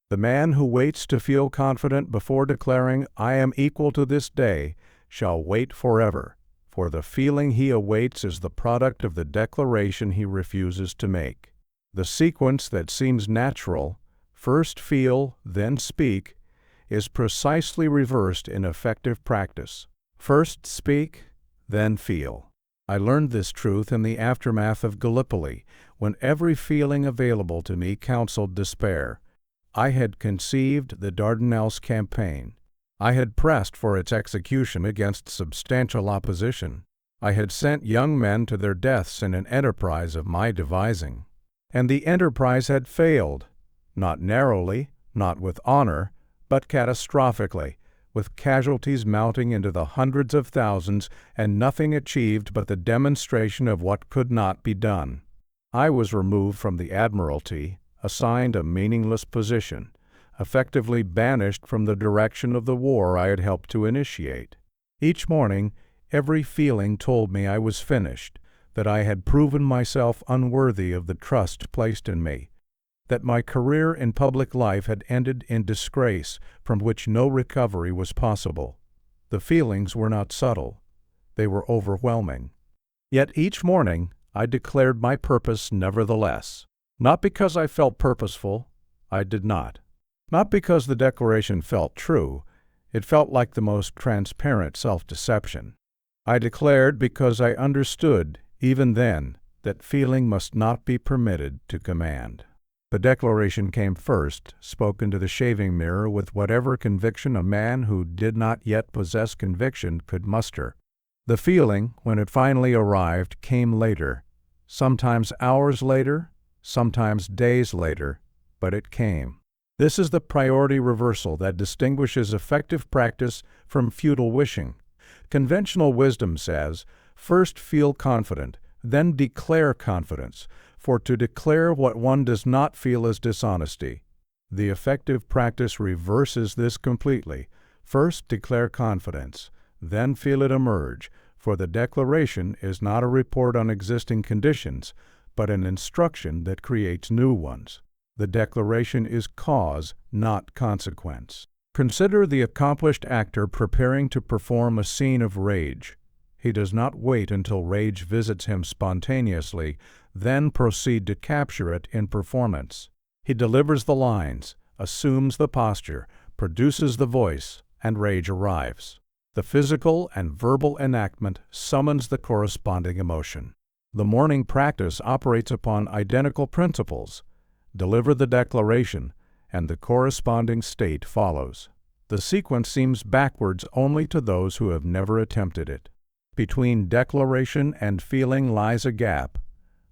The man who waits to feel confident before declaring, "I am equal to this day," shall wait forever, for the feeling he awaits is the product of the declaration he refuses to make. The sequence that seems natural, first feel, then speak, is precisely reversed in effective practice. First speak, then feel. I learned this truth in the aftermath of Gallipoli, when every feeling available to me counseled despair. I had conceived the Dardanelles campaign. I had pressed for its execution against substantial opposition. I had sent young men to their deaths in an enterprise of my devising. And the enterprise had failed, not narrowly, not with honor, but catastrophically, with casualties mounting into the hundreds of thousands and nothing achieved but the demonstration of what could not be done. I was removed from the Admiralty, assigned a meaningless position, effectively banished from the direction of the war I had helped to initiate. Each morning, every feeling told me I was finished, that I had proven myself unworthy of the trust placed in me, that my career in public life had ended in disgrace from which no recovery was possible. The feelings were not subtle. They were overwhelming. Yet each morning I declared my purpose nevertheless. Not because I felt purposeful, I did not. Not because the declaration felt true, it felt like the most transparent self-deception. I declared because I understood, even then, that feeling must not be permitted to command. The declaration came first, spoken to the shaving mirror with whatever conviction a man who did not yet possess conviction could muster. The feeling, when it finally arrived, came later, sometimes hours later, sometimes days later, but it came. This is the priority reversal that distinguishes effective practice from futile wishing. Conventional wisdom says, first feel confident, then declare confidence, for to declare what one does not feel is dishonesty. The effective practice reverses this completely. First declare confidence, then feel it emerge, for the declaration is not a report on existing conditions, but an instruction that creates new ones. The declaration is cause, not consequence. Consider the accomplished actor preparing to perform a scene of rage. He does not wait until rage visits him spontaneously, then proceed to capture it in performance. He delivers the lines, assumes the posture, produces the voice, and rage arrives. The physical and verbal enactment summons the corresponding emotion. The morning practice operates upon identical principles. Deliver the declaration, and the corresponding state follows. The sequence seems backwards only to those who have never attempted it. Between declaration and feeling lies a gap,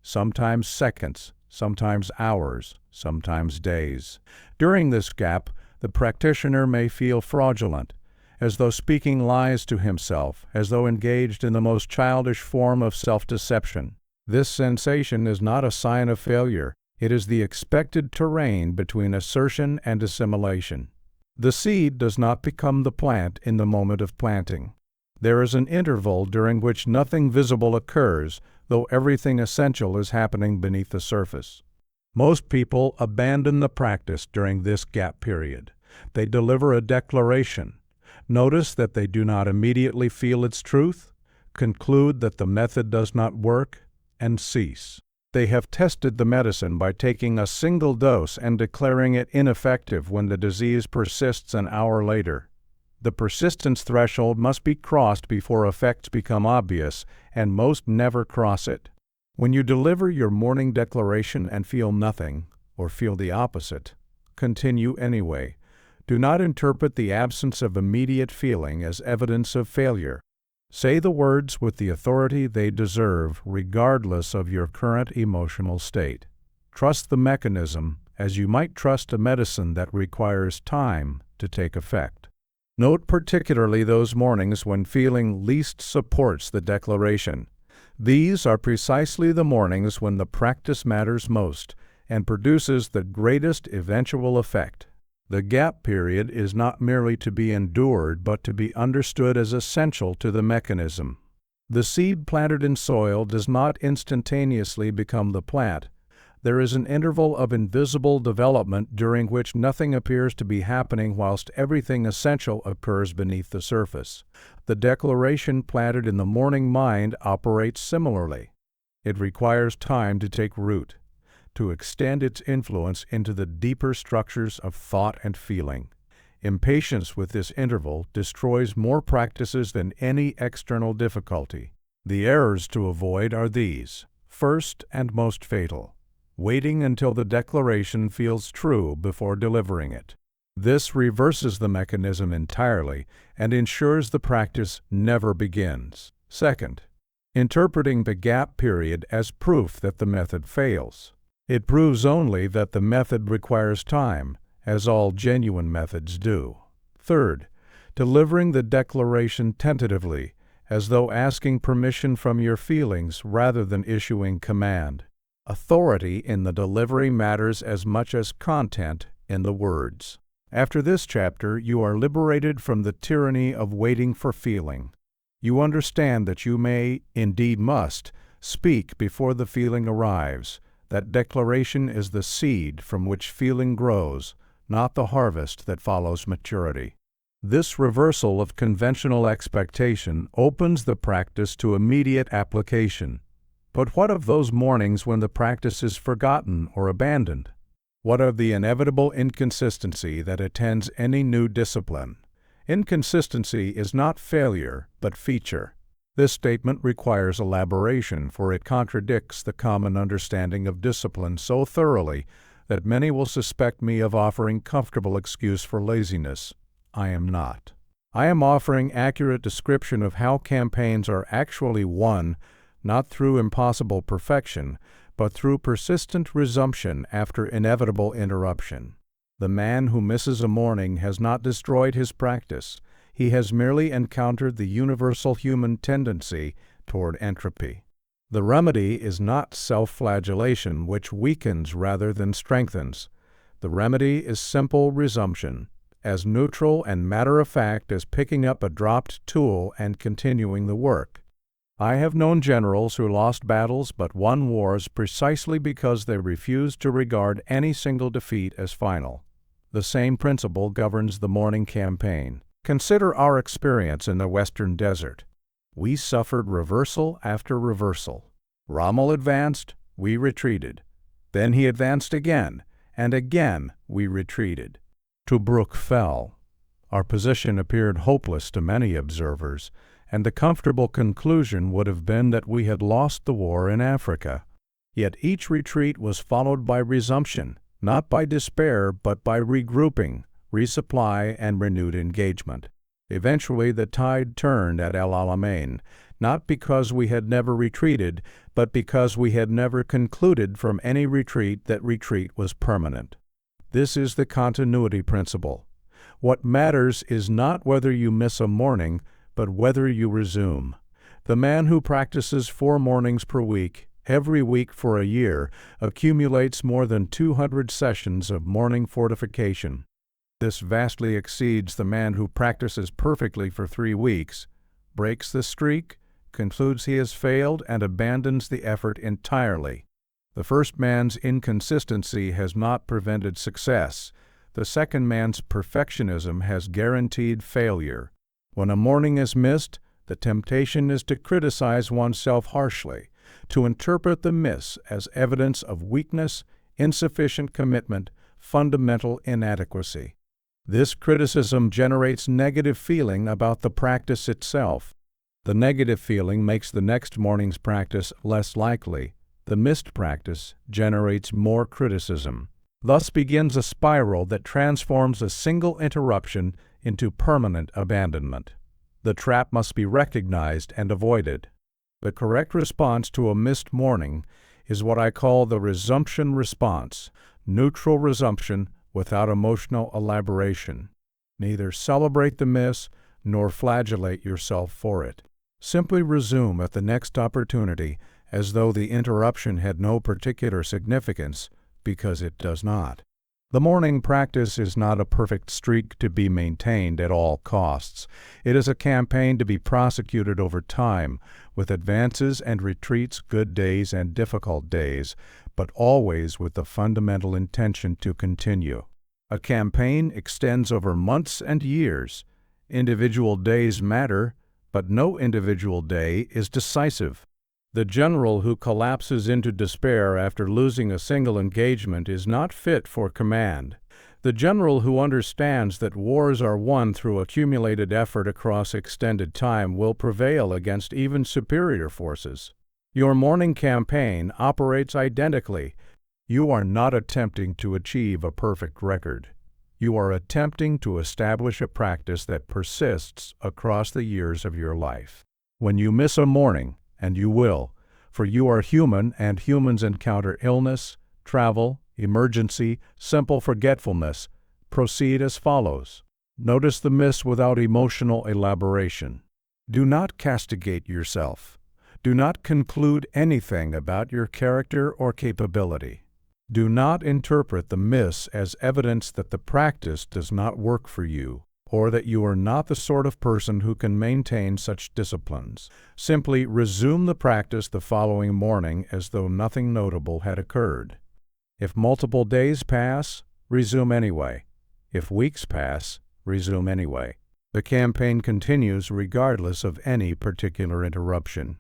sometimes seconds, sometimes hours, sometimes days. During this gap, the practitioner may feel fraudulent, as though speaking lies to himself, as though engaged in the most childish form of self-deception. This sensation is not a sign of failure. It is the expected terrain between assertion and assimilation. The seed does not become the plant in the moment of planting. There is an interval during which nothing visible occurs, though everything essential is happening beneath the surface. Most people abandon the practice during this gap period. They deliver a declaration. Notice that they do not immediately feel its truth, conclude that the method does not work, and cease. They have tested the medicine by taking a single dose and declaring it ineffective when the disease persists an hour later. The persistence threshold must be crossed before effects become obvious, and most never cross it. When you deliver your morning declaration and feel nothing, or feel the opposite, continue anyway. Do not interpret the absence of immediate feeling as evidence of failure. Say the words with the authority they deserve, regardless of your current emotional state. Trust the mechanism as you might trust a medicine that requires time to take effect. Note particularly those mornings when feeling least supports the declaration. These are precisely the mornings when the practice matters most and produces the greatest eventual effect. The gap period is not merely to be endured, but to be understood as essential to the mechanism. The seed planted in soil does not instantaneously become the plant. There is an interval of invisible development during which nothing appears to be happening whilst everything essential occurs beneath the surface. The declaration planted in the morning mind operates similarly. It requires time to take root, to extend its influence into the deeper structures of thought and feeling. Impatience with this interval destroys more practices than any external difficulty. The errors to avoid are these. First and most fatal, waiting until the declaration feels true before delivering it. This reverses the mechanism entirely and ensures the practice never begins. Second, interpreting the gap period as proof that the method fails. It proves only that the method requires time, as all genuine methods do. Third, delivering the declaration tentatively, as though asking permission from your feelings rather than issuing command. Authority in the delivery matters as much as content in the words. After this chapter, you are liberated from the tyranny of waiting for feeling. You understand that you may, indeed must, speak before the feeling arrives. That declaration is the seed from which feeling grows, not the harvest that follows maturity. This reversal of conventional expectation opens the practice to immediate application. But what of those mornings when the practice is forgotten or abandoned? What of the inevitable inconsistency that attends any new discipline? Inconsistency is not failure, but feature. This statement requires elaboration, for it contradicts the common understanding of discipline so thoroughly that many will suspect me of offering comfortable excuse for laziness. I am not. I am offering accurate description of how campaigns are actually won, not through impossible perfection, but through persistent resumption after inevitable interruption. The man who misses a morning has not destroyed his practice. He has merely encountered the universal human tendency toward entropy. The remedy is not self-flagellation, which weakens rather than strengthens. The remedy is simple resumption, as neutral and matter-of-fact as picking up a dropped tool and continuing the work. I have known generals who lost battles but won wars precisely because they refused to regard any single defeat as final. The same principle governs the morning campaign. Consider our experience in the Western Desert. We suffered reversal after reversal. Rommel advanced, we retreated. Then he advanced again, and again we retreated. Tobruk fell. Our position appeared hopeless to many observers, and the comfortable conclusion would have been that we had lost the war in Africa. Yet each retreat was followed by resumption, not by despair but by regrouping, resupply, and renewed engagement. Eventually the tide turned at El Alamein, not because we had never retreated, but because we had never concluded from any retreat that retreat was permanent. This is the continuity principle. What matters is not whether you miss a morning, but whether you resume. The man who practices 4 mornings per week, every week for a year, accumulates more than 200 sessions of morning fortification. This vastly exceeds the man who practices perfectly for 3 weeks, breaks the streak, concludes he has failed, and abandons the effort entirely. The first man's inconsistency has not prevented success. The second man's perfectionism has guaranteed failure. When a morning is missed, the temptation is to criticize oneself harshly, to interpret the miss as evidence of weakness, insufficient commitment, fundamental inadequacy. This criticism generates negative feeling about the practice itself. The negative feeling makes the next morning's practice less likely. The missed practice generates more criticism. Thus begins a spiral that transforms a single interruption into permanent abandonment. The trap must be recognized and avoided. The correct response to a missed morning is what I call the resumption response, neutral resumption without emotional elaboration. Neither celebrate the miss nor flagellate yourself for it. Simply resume at the next opportunity as though the interruption had no particular significance, because it does not. The morning practice is not a perfect streak to be maintained at all costs. It is a campaign to be prosecuted over time, with advances and retreats, good days and difficult days, but always with the fundamental intention to continue. A campaign extends over months and years. Individual days matter, but no individual day is decisive. The general who collapses into despair after losing a single engagement is not fit for command. The general who understands that wars are won through accumulated effort across extended time will prevail against even superior forces. Your morning campaign operates identically. You are not attempting to achieve a perfect record. You are attempting to establish a practice that persists across the years of your life. When you miss a morning, and you will, for you are human and humans encounter illness, travel, emergency, simple forgetfulness, proceed as follows. Notice the miss without emotional elaboration. Do not castigate yourself. Do not conclude anything about your character or capability. Do not interpret the miss as evidence that the practice does not work for you, or that you are not the sort of person who can maintain such disciplines. Simply resume the practice the following morning as though nothing notable had occurred. If multiple days pass, resume anyway. If weeks pass, resume anyway. The campaign continues regardless of any particular interruption.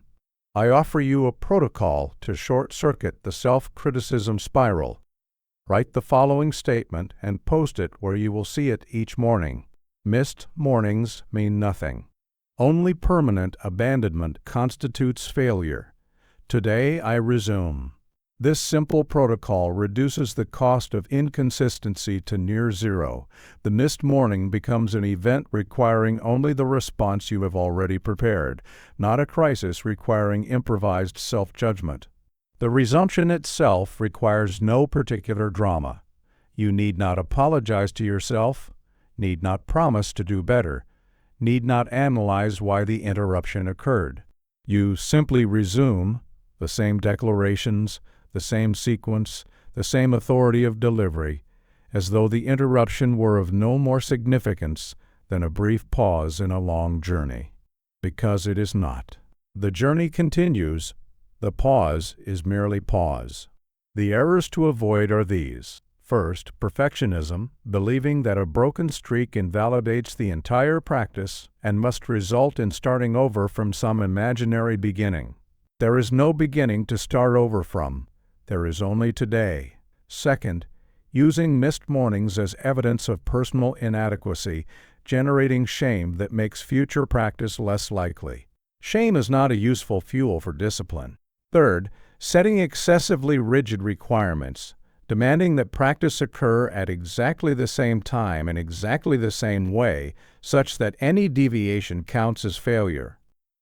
I offer you a protocol to short-circuit the self-criticism spiral. Write the following statement and post it where you will see it each morning. Missed mornings mean nothing. Only permanent abandonment constitutes failure. Today I resume. This simple protocol reduces the cost of inconsistency to near zero. The missed morning becomes an event requiring only the response you have already prepared, not a crisis requiring improvised self-judgment. The resumption itself requires no particular drama. You need not apologize to yourself, need not promise to do better, need not analyze why the interruption occurred. You simply resume the same declarations, the same sequence, the same authority of delivery, as though the interruption were of no more significance than a brief pause in a long journey. Because it is not. The journey continues. The pause is merely pause. The errors to avoid are these. First, perfectionism, believing that a broken streak invalidates the entire practice and must result in starting over from some imaginary beginning. There is no beginning to start over from. There is only today. Second, using missed mornings as evidence of personal inadequacy, generating shame that makes future practice less likely. Shame is not a useful fuel for discipline. Third, setting excessively rigid requirements, demanding that practice occur at exactly the same time in exactly the same way, such that any deviation counts as failure.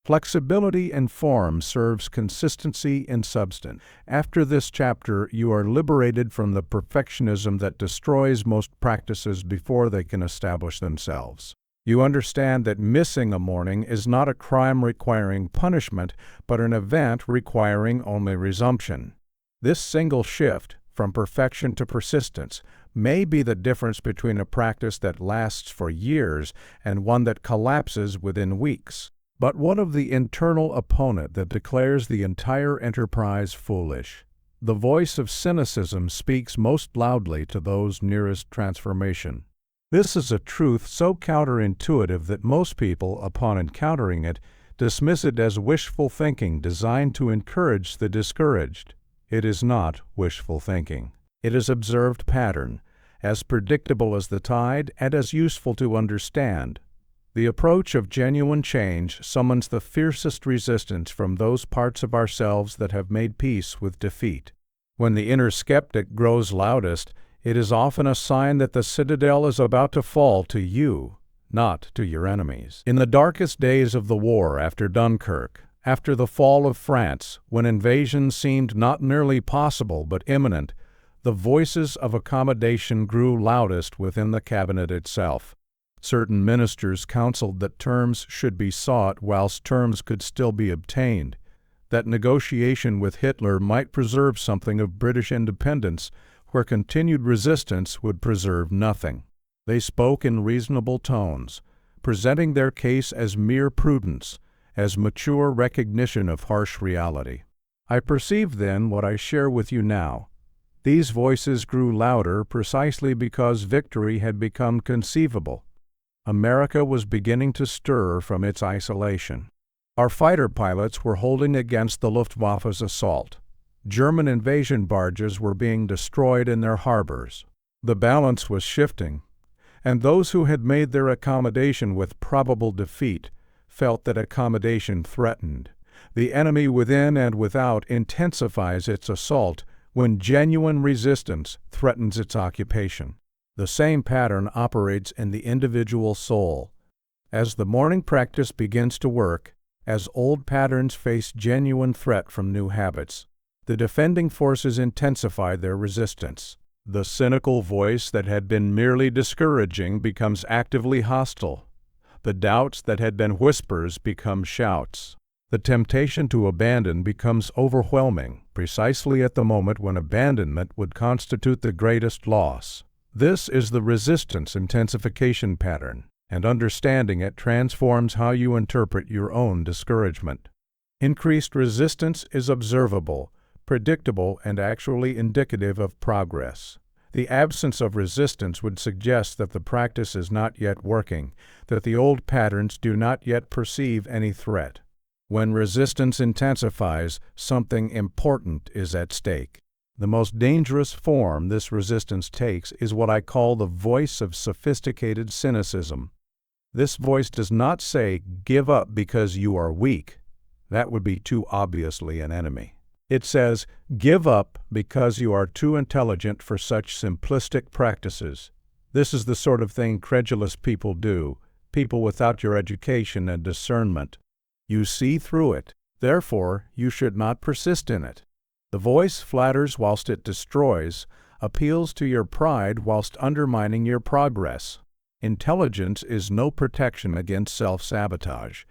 Flexibility in form serves consistency in substance. After this chapter, you are liberated from the perfectionism that destroys most practices before they can establish themselves. You understand that missing a morning is not a crime requiring punishment, but an event requiring only resumption. This single shift, from perfection to persistence, may be the difference between a practice that lasts for years and one that collapses within weeks. But what of the internal opponent that declares the entire enterprise foolish? The voice of cynicism speaks most loudly to those nearest transformation. This is a truth so counterintuitive that most people, upon encountering it, dismiss it as wishful thinking designed to encourage the discouraged. It is not wishful thinking. It is observed pattern, as predictable as the tide and as useful to understand. The approach of genuine change summons the fiercest resistance from those parts of ourselves that have made peace with defeat. When the inner skeptic grows loudest, it is often a sign that the citadel is about to fall to you, not to your enemies. In the darkest days of the war after Dunkirk, after the fall of France, when invasion seemed not merely possible but imminent, the voices of accommodation grew loudest within the cabinet itself. Certain ministers counseled that terms should be sought whilst terms could still be obtained, that negotiation with Hitler might preserve something of British independence, where continued resistance would preserve nothing. They spoke in reasonable tones, presenting their case as mere prudence, as mature recognition of harsh reality. I perceive then what I share with you now. These voices grew louder precisely because victory had become conceivable. America was beginning to stir from its isolation. Our fighter pilots were holding against the Luftwaffe's assault. German invasion barges were being destroyed in their harbors. The balance was shifting, and those who had made their accommodation with probable defeat felt that accommodation threatened. The enemy within and without intensifies its assault when genuine resistance threatens its occupation. The same pattern operates in the individual soul. As the morning practice begins to work, as old patterns face genuine threat from new habits, the defending forces intensify their resistance. The cynical voice that had been merely discouraging becomes actively hostile. The doubts that had been whispers become shouts. The temptation to abandon becomes overwhelming, precisely at the moment when abandonment would constitute the greatest loss. This is the resistance intensification pattern, and understanding it transforms how you interpret your own discouragement. Increased resistance is observable, predictable, and actually indicative of progress. The absence of resistance would suggest that the practice is not yet working, that the old patterns do not yet perceive any threat. When resistance intensifies, something important is at stake. The most dangerous form this resistance takes is what I call the voice of sophisticated cynicism. This voice does not say, "Give up because you are weak." That would be too obviously an enemy. It says, "Give up because you are too intelligent for such simplistic practices." This is the sort of thing credulous people do, people without your education and discernment. You see through it. Therefore, you should not persist in it. The voice flatters whilst it destroys, appeals to your pride whilst undermining your progress. Intelligence is no protection against self-sabotage.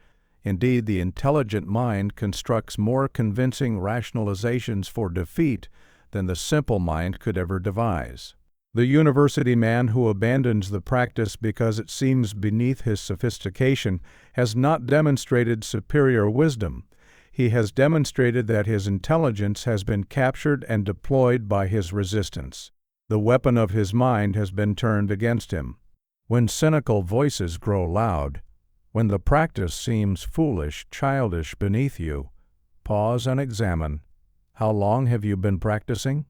Indeed, the intelligent mind constructs more convincing rationalizations for defeat than the simple mind could ever devise. The university man who abandons the practice because it seems beneath his sophistication has not demonstrated superior wisdom. He has demonstrated that his intelligence has been captured and deployed by his resistance. The weapon of his mind has been turned against him. When cynical voices grow loud, when the practice seems foolish, childish beneath you, pause and examine. How long have you been practicing?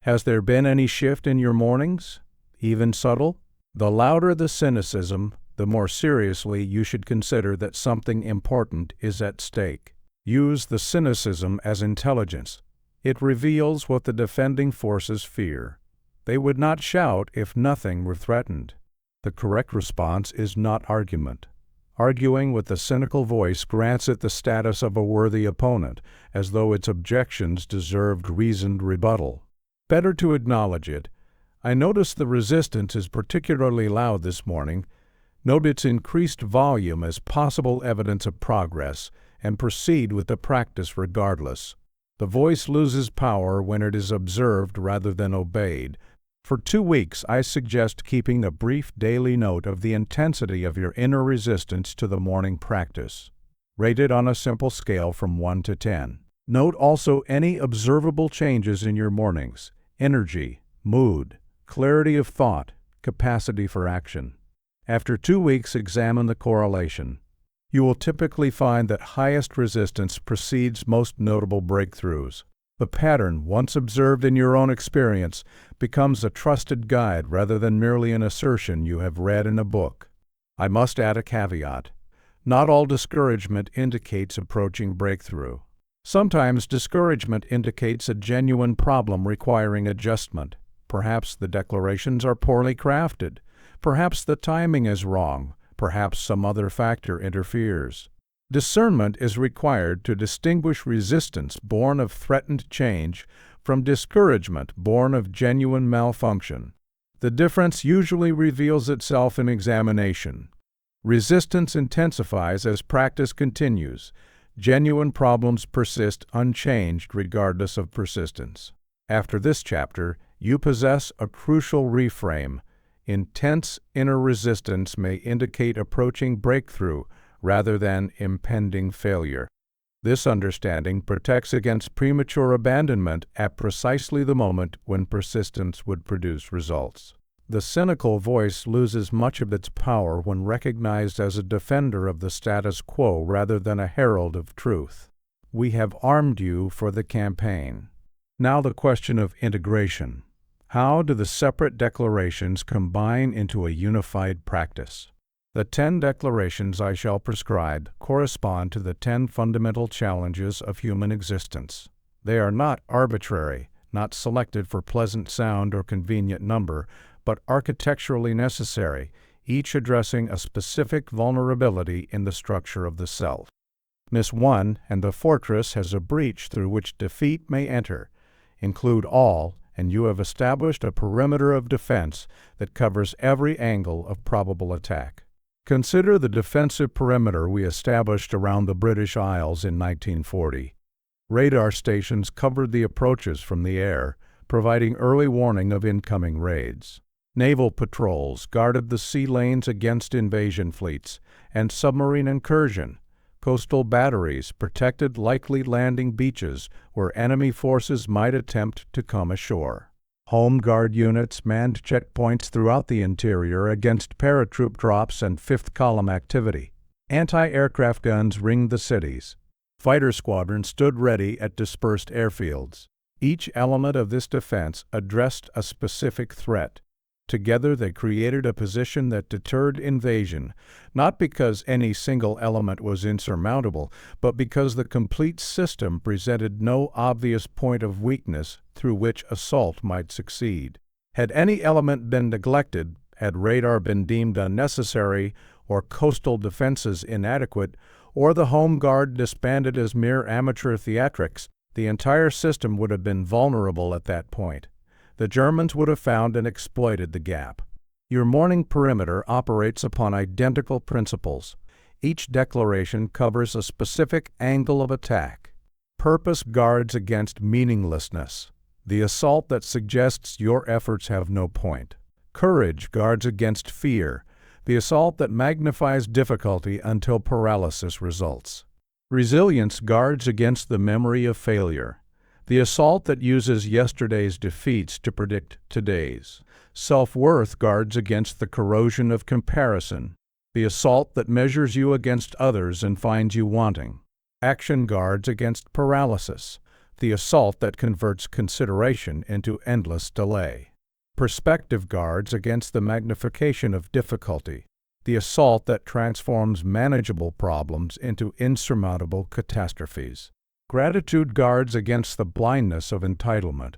Has there been any shift in your mornings, even subtle? The louder the cynicism, the more seriously you should consider that something important is at stake. Use the cynicism as intelligence. It reveals what the defending forces fear. They would not shout if nothing were threatened. The correct response is not argument. Arguing with the cynical voice grants it the status of a worthy opponent, as though its objections deserved reasoned rebuttal. Better to acknowledge it. I notice the resistance is particularly loud this morning. Note its increased volume as possible evidence of progress, and proceed with the practice regardless. The voice loses power when it is observed rather than obeyed. For 2 weeks, I suggest keeping a brief daily note of the intensity of your inner resistance to the morning practice. Rate it on a simple scale from 1 to 10. Note also any observable changes in your mornings: energy, mood, clarity of thought, capacity for action. After 2 weeks, examine the correlation. You will typically find that highest resistance precedes most notable breakthroughs. The pattern, once observed in your own experience, becomes a trusted guide rather than merely an assertion you have read in a book. I must add a caveat. Not all discouragement indicates approaching breakthrough. Sometimes discouragement indicates a genuine problem requiring adjustment. Perhaps the declarations are poorly crafted. Perhaps the timing is wrong. Perhaps some other factor interferes. Discernment is required to distinguish resistance born of threatened change from discouragement born of genuine malfunction. The difference usually reveals itself in examination. Resistance intensifies as practice continues. Genuine problems persist unchanged regardless of persistence. After this chapter, you possess a crucial reframe. Intense inner resistance may indicate approaching breakthrough rather than impending failure. This understanding protects against premature abandonment at precisely the moment when persistence would produce results. The cynical voice loses much of its power when recognized as a defender of the status quo rather than a herald of truth. We have armed you for the campaign. Now the question of integration. How do the separate declarations combine into a unified practice? The 10 declarations I shall prescribe correspond to the 10 fundamental challenges of human existence. They are not arbitrary, not selected for pleasant sound or convenient number, but architecturally necessary, each addressing a specific vulnerability in the structure of the self. Miss 1 and the fortress has a breach through which defeat may enter. Include all, and you have established a perimeter of defense that covers every angle of probable attack. Consider the defensive perimeter we established around the British Isles in 1940. Radar stations covered the approaches from the air, providing early warning of incoming raids. Naval patrols guarded the sea lanes against invasion fleets and submarine incursion. Coastal batteries protected likely landing beaches where enemy forces might attempt to come ashore. Home Guard units manned checkpoints throughout the interior against paratroop drops and fifth-column activity. Anti-aircraft guns ringed the cities. Fighter squadrons stood ready at dispersed airfields. Each element of this defense addressed a specific threat. Together they created a position that deterred invasion, not because any single element was insurmountable, but because the complete system presented no obvious point of weakness through which assault might succeed. Had any element been neglected, had radar been deemed unnecessary, or coastal defenses inadequate, or the Home Guard disbanded as mere amateur theatrics, the entire system would have been vulnerable at that point. The Germans would have found and exploited the gap. Your morning perimeter operates upon identical principles. Each declaration covers a specific angle of attack. Purpose guards against meaninglessness, the assault that suggests your efforts have no point. Courage guards against fear, the assault that magnifies difficulty until paralysis results. Resilience guards against the memory of failure, the assault that uses yesterday's defeats to predict today's. Self-worth guards against the corrosion of comparison, the assault that measures you against others and finds you wanting. Action guards against paralysis, the assault that converts consideration into endless delay. Perspective guards against the magnification of difficulty, the assault that transforms manageable problems into insurmountable catastrophes. Gratitude guards against the blindness of entitlement,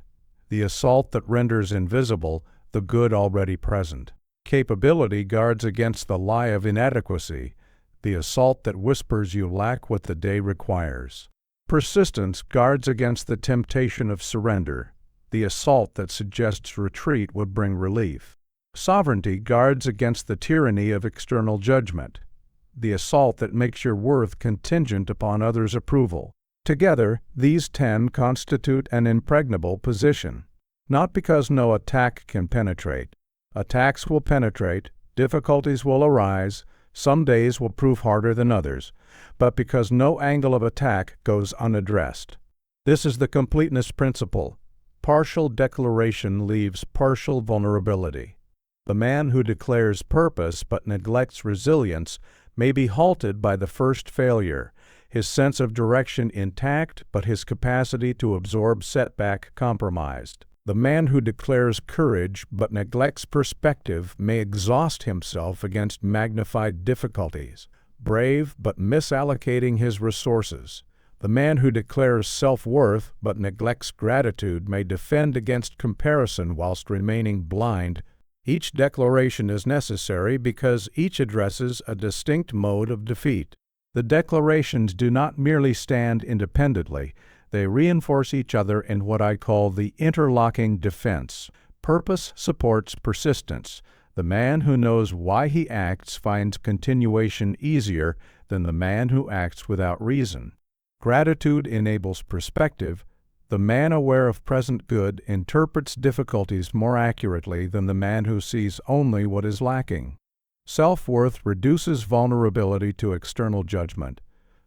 the assault that renders invisible the good already present. Capability guards against the lie of inadequacy, the assault that whispers you lack what the day requires. Persistence guards against the temptation of surrender, the assault that suggests retreat would bring relief. Sovereignty guards against the tyranny of external judgment, the assault that makes your worth contingent upon others' approval. Together, these 10 constitute an impregnable position, not because no attack can penetrate. Attacks will penetrate, difficulties will arise, some days will prove harder than others, but because no angle of attack goes unaddressed. This is the completeness principle. Partial declaration leaves partial vulnerability. The man who declares purpose but neglects resilience may be halted by the first failure, his sense of direction intact but his capacity to absorb setback compromised. The man who declares courage but neglects perspective may exhaust himself against magnified difficulties, brave but misallocating his resources. The man who declares self-worth but neglects gratitude may defend against comparison whilst remaining blind. Each declaration is necessary because each addresses a distinct mode of defeat. The declarations do not merely stand independently, they reinforce each other in what I call the interlocking defense. Purpose supports persistence. The man who knows why he acts finds continuation easier than the man who acts without reason. Gratitude enables perspective. The man aware of present good interprets difficulties more accurately than the man who sees only what is lacking. Self-worth reduces vulnerability to external judgment.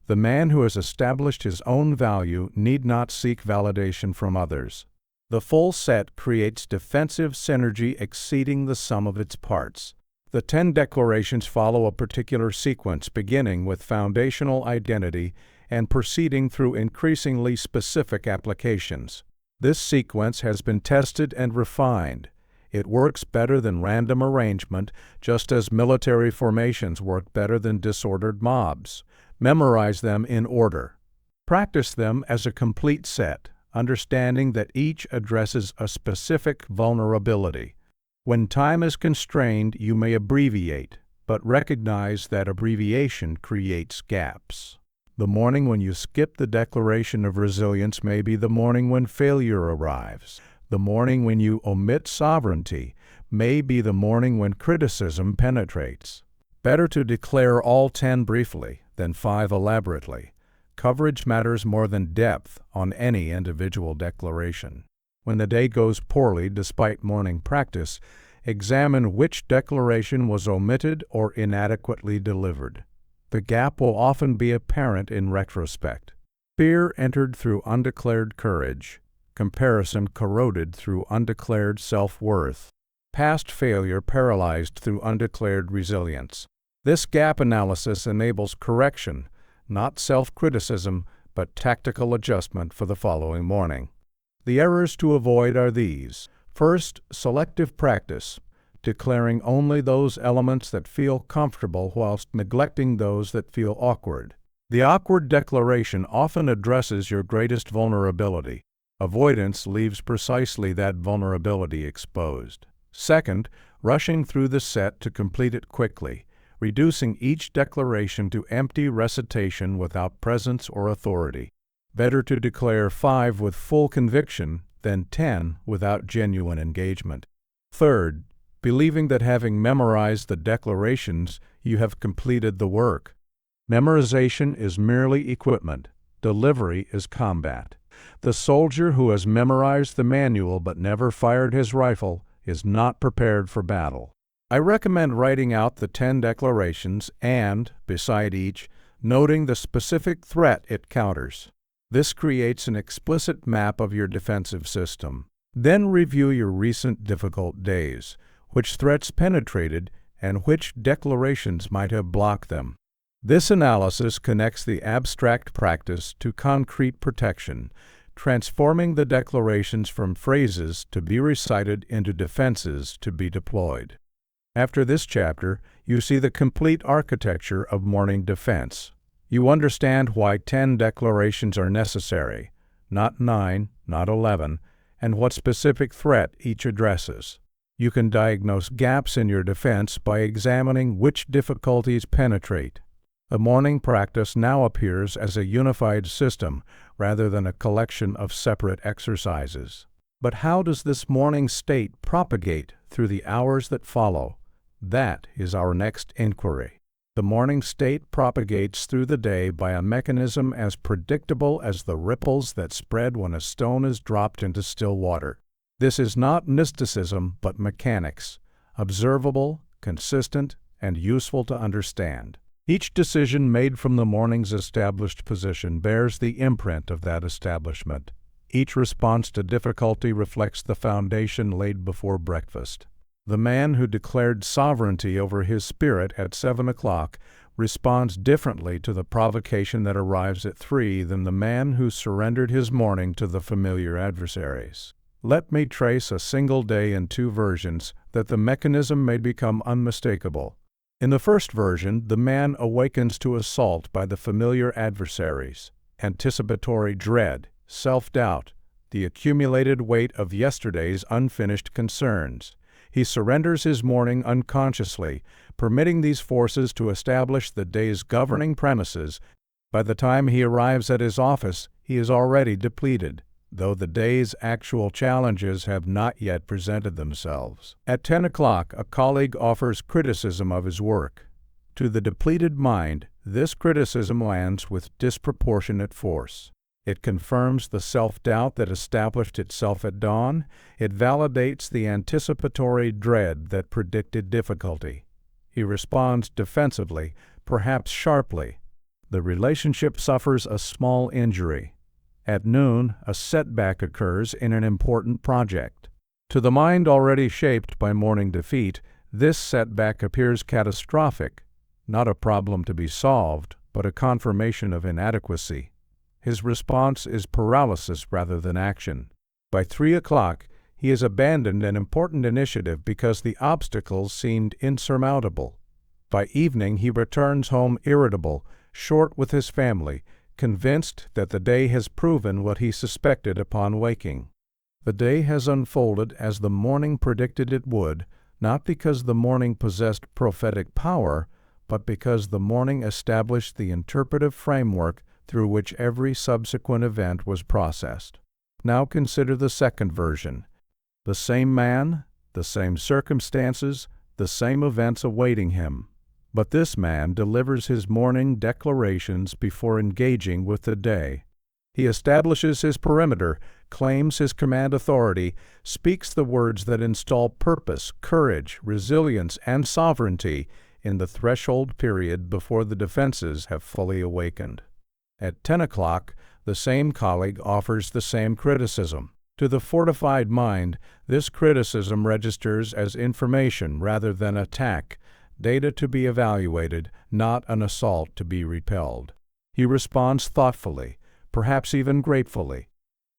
The man who has established his own value need not seek validation from others. The full set creates defensive synergy exceeding the sum of its parts. The 10 declarations follow a particular sequence beginning with foundational identity and proceeding through increasingly specific applications. This sequence has been tested and refined. It works better than random arrangement, just as military formations work better than disordered mobs. Memorize them in order. Practice them as a complete set, understanding that each addresses a specific vulnerability. When time is constrained, you may abbreviate, but recognize that abbreviation creates gaps. The morning when you skip the declaration of resilience may be the morning when failure arrives. The morning when you omit sovereignty may be the morning when criticism penetrates. Better to declare all 10 briefly than 5 elaborately. Coverage matters more than depth on any individual declaration. When the day goes poorly despite morning practice, examine which declaration was omitted or inadequately delivered. The gap will often be apparent in retrospect. Fear entered through undeclared courage. Comparison corroded through undeclared self-worth. Past failure paralyzed through undeclared resilience. This gap analysis enables correction, not self-criticism, but tactical adjustment for the following morning. The errors to avoid are these. First, selective practice. declaring only those elements that feel comfortable whilst neglecting those that feel awkward. The awkward declaration often addresses your greatest vulnerability. Avoidance leaves precisely that vulnerability exposed. Second, rushing through the set to complete it quickly, reducing each declaration to empty recitation without presence or authority. Better to declare 5 with full conviction than 10 without genuine engagement. Third, believing that having memorized the declarations, you have completed the work. Memorization is merely equipment. Delivery is combat. The soldier who has memorized the manual but never fired his rifle is not prepared for battle. I recommend writing out the 10 declarations and, beside each, noting the specific threat it counters. This creates an explicit map of your defensive system. Then review your recent difficult days, which threats penetrated and which declarations might have blocked them. This analysis connects the abstract practice to concrete protection, transforming the declarations from phrases to be recited into defenses to be deployed. After this chapter, you see the complete architecture of morning defense. You understand why 10 declarations are necessary, not 9, not 11, and what specific threat each addresses. You can diagnose gaps in your defense by examining which difficulties penetrate. The morning practice now appears as a unified system rather than a collection of separate exercises. But how does this morning state propagate through the hours that follow? That is our next inquiry. The morning state propagates through the day by a mechanism as predictable as the ripples that spread when a stone is dropped into still water. This is not mysticism but mechanics, observable, consistent, and useful to understand. Each decision made from the morning's established position bears the imprint of that establishment. Each response to difficulty reflects the foundation laid before breakfast. The man who declared sovereignty over his spirit at 7 o'clock responds differently to the provocation that arrives at 3 than the man who surrendered his morning to the familiar adversaries. Let me trace a single day in 2 versions that the mechanism may become unmistakable. In the first version, the man awakens to assault by the familiar adversaries, anticipatory dread, self-doubt, the accumulated weight of yesterday's unfinished concerns. He surrenders his morning unconsciously, permitting these forces to establish the day's governing premises. By the time he arrives at his office, he is already depleted, though the day's actual challenges have not yet presented themselves. At 10 o'clock, a colleague offers criticism of his work. To the depleted mind, this criticism lands with disproportionate force. It confirms the self-doubt that established itself at dawn. It validates the anticipatory dread that predicted difficulty. He responds defensively, perhaps sharply. The relationship suffers a small injury. At noon, a setback occurs in an important project. To the mind already shaped by morning defeat, this setback appears catastrophic, not a problem to be solved, but a confirmation of inadequacy. His response is paralysis rather than action. By 3 o'clock, he has abandoned an important initiative because the obstacles seemed insurmountable. By evening, he returns home irritable, short with his family, convinced that the day has proven what he suspected upon waking. The day has unfolded as the morning predicted it would, not because the morning possessed prophetic power, but because the morning established the interpretive framework through which every subsequent event was processed. Now consider the second version. The same man, the same circumstances, the same events awaiting him. But this man delivers his morning declarations before engaging with the day. He establishes his perimeter, claims his command authority, speaks the words that install purpose, courage, resilience, and sovereignty in the threshold period before the defenses have fully awakened. At 10 o'clock, the same colleague offers the same criticism. To the fortified mind, this criticism registers as information rather than attack, data to be evaluated, not an assault to be repelled. He responds thoughtfully, perhaps even gratefully.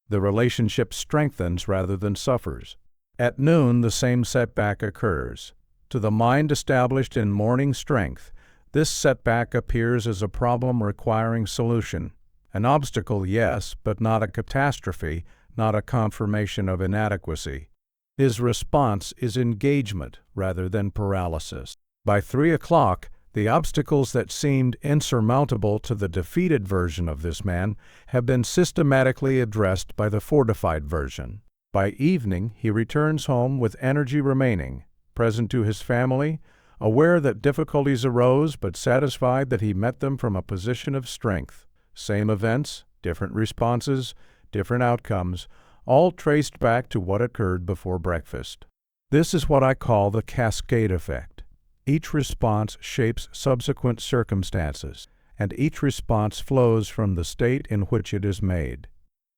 The relationship strengthens rather than suffers. At noon, the same setback occurs. To the mind established in morning strength, this setback appears as a problem requiring solution. An obstacle, yes, but not a catastrophe, not a confirmation of inadequacy. His response is engagement rather than paralysis. By 3 o'clock, the obstacles that seemed insurmountable to the defeated version of this man have been systematically addressed by the fortified version. By evening, he returns home with energy remaining, present to his family, aware that difficulties arose but satisfied that he met them from a position of strength. Same events, different responses, different outcomes, all traced back to what occurred before breakfast. This is what I call the cascade effect. Each response shapes subsequent circumstances, and each response flows from the state in which it is made.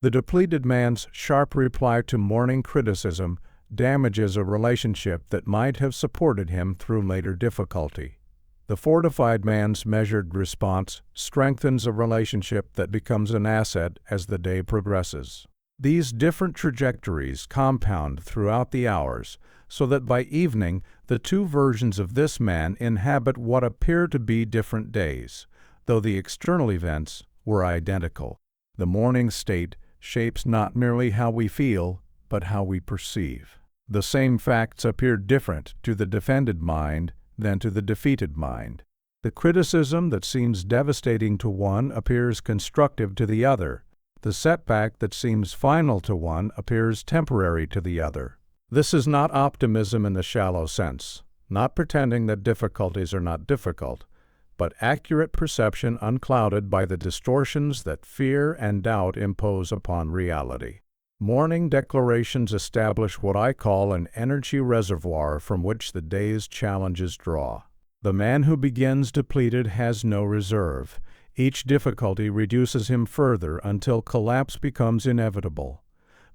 The depleted man's sharp reply to morning criticism damages a relationship that might have supported him through later difficulty. The fortified man's measured response strengthens a relationship that becomes an asset as the day progresses. These different trajectories compound throughout the hours, so that by evening the two versions of this man inhabit what appear to be different days, though the external events were identical. The morning state shapes not merely how we feel, but how we perceive. The same facts appear different to the defended mind than to the defeated mind. The criticism that seems devastating to one appears constructive to the other. The setback that seems final to one appears temporary to the other. This is not optimism in the shallow sense, not pretending that difficulties are not difficult, but accurate perception unclouded by the distortions that fear and doubt impose upon reality. Morning declarations establish what I call an energy reservoir from which the day's challenges draw. The man who begins depleted has no reserve. Each difficulty reduces him further until collapse becomes inevitable.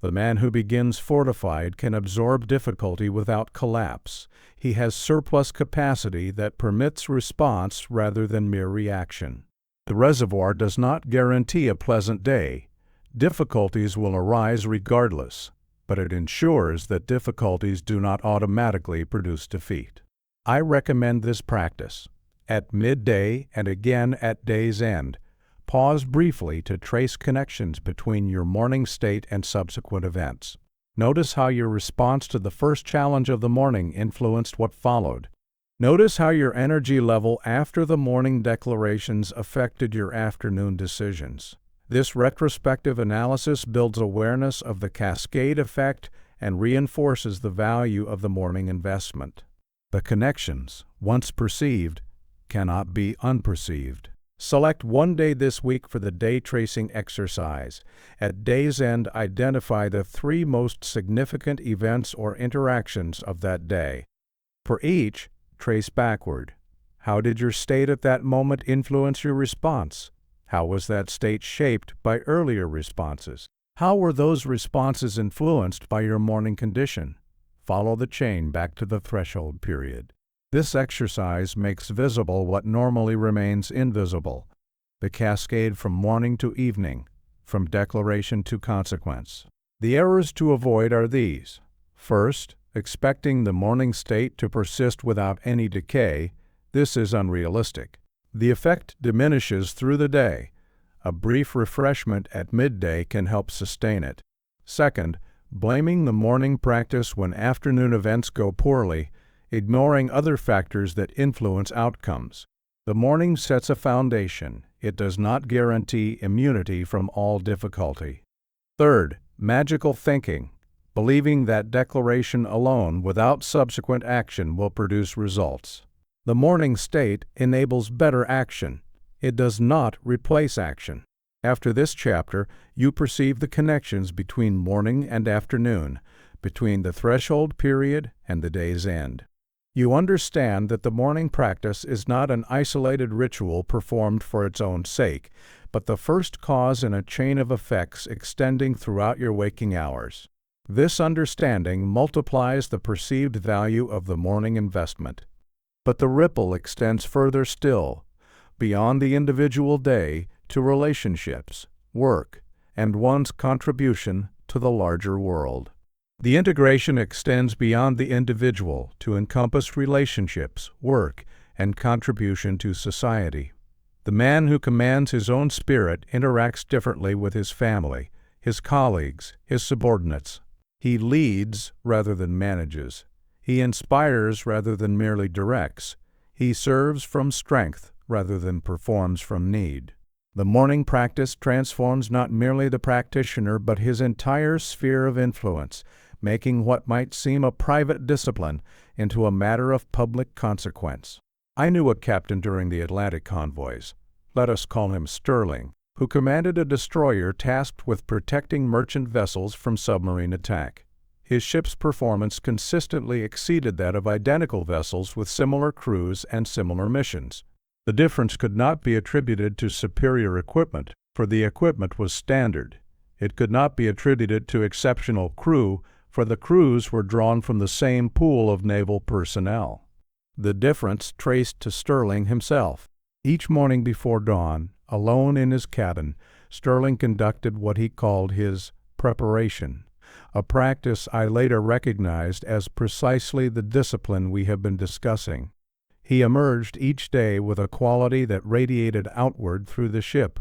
The man who begins fortified can absorb difficulty without collapse. He has surplus capacity that permits response rather than mere reaction. The reservoir does not guarantee a pleasant day. Difficulties will arise regardless, but it ensures that difficulties do not automatically produce defeat. I recommend this practice. At midday and again at day's end, pause briefly to trace connections between your morning state and subsequent events. Notice how your response to the first challenge of the morning influenced what followed. Notice how your energy level after the morning declarations affected your afternoon decisions. This retrospective analysis builds awareness of the cascade effect and reinforces the value of the morning investment. The connections, once perceived, cannot be unperceived. Select one day this week for the day tracing exercise. At day's end, identify the 3 most significant events or interactions of that day. For each, trace backward. How did your state at that moment influence your response? How was that state shaped by earlier responses? How were those responses influenced by your morning condition? Follow the chain back to the threshold period. This exercise makes visible what normally remains invisible, the cascade from morning to evening, from declaration to consequence. The errors to avoid are these. First, expecting the morning state to persist without any decay. This is unrealistic. The effect diminishes through the day. A brief refreshment at midday can help sustain it. Second, blaming the morning practice when afternoon events go poorly, ignoring other factors that influence outcomes. The morning sets a foundation. It does not guarantee immunity from all difficulty. Third, magical thinking, believing that declaration alone without subsequent action will produce results. The morning state enables better action. It does not replace action. After this chapter, you perceive the connections between morning and afternoon, between the threshold period and the day's end. You understand that the morning practice is not an isolated ritual performed for its own sake, but the first cause in a chain of effects extending throughout your waking hours. This understanding multiplies the perceived value of the morning investment. But the ripple extends further still, beyond the individual day, to relationships, work, and one's contribution to the larger world. The integration extends beyond the individual to encompass relationships, work, and contribution to society. The man who commands his own spirit interacts differently with his family, his colleagues, his subordinates. He leads rather than manages. He inspires rather than merely directs. He serves from strength rather than performs from need. The morning practice transforms not merely the practitioner but his entire sphere of influence, making what might seem a private discipline into a matter of public consequence. I knew a captain during the Atlantic convoys, let us call him Sterling, who commanded a destroyer tasked with protecting merchant vessels from submarine attack. His ship's performance consistently exceeded that of identical vessels with similar crews and similar missions. The difference could not be attributed to superior equipment, for the equipment was standard. It could not be attributed to exceptional crew, for the crews were drawn from the same pool of naval personnel. The difference traced to Sterling himself. Each morning before dawn, alone in his cabin, Sterling conducted what he called his preparation, a practice I later recognized as precisely the discipline we have been discussing. He emerged each day with a quality that radiated outward through the ship.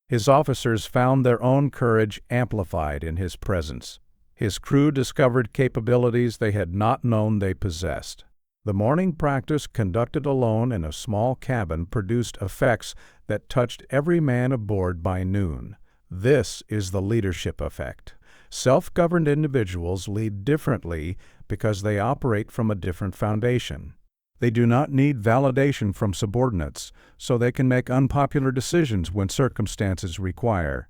His officers found their own courage amplified in his presence. His crew discovered capabilities they had not known they possessed. The morning practice conducted alone in a small cabin produced effects that touched every man aboard by noon. This is the leadership effect. Self-governed individuals lead differently because they operate from a different foundation. They do not need validation from subordinates, so they can make unpopular decisions when circumstances require.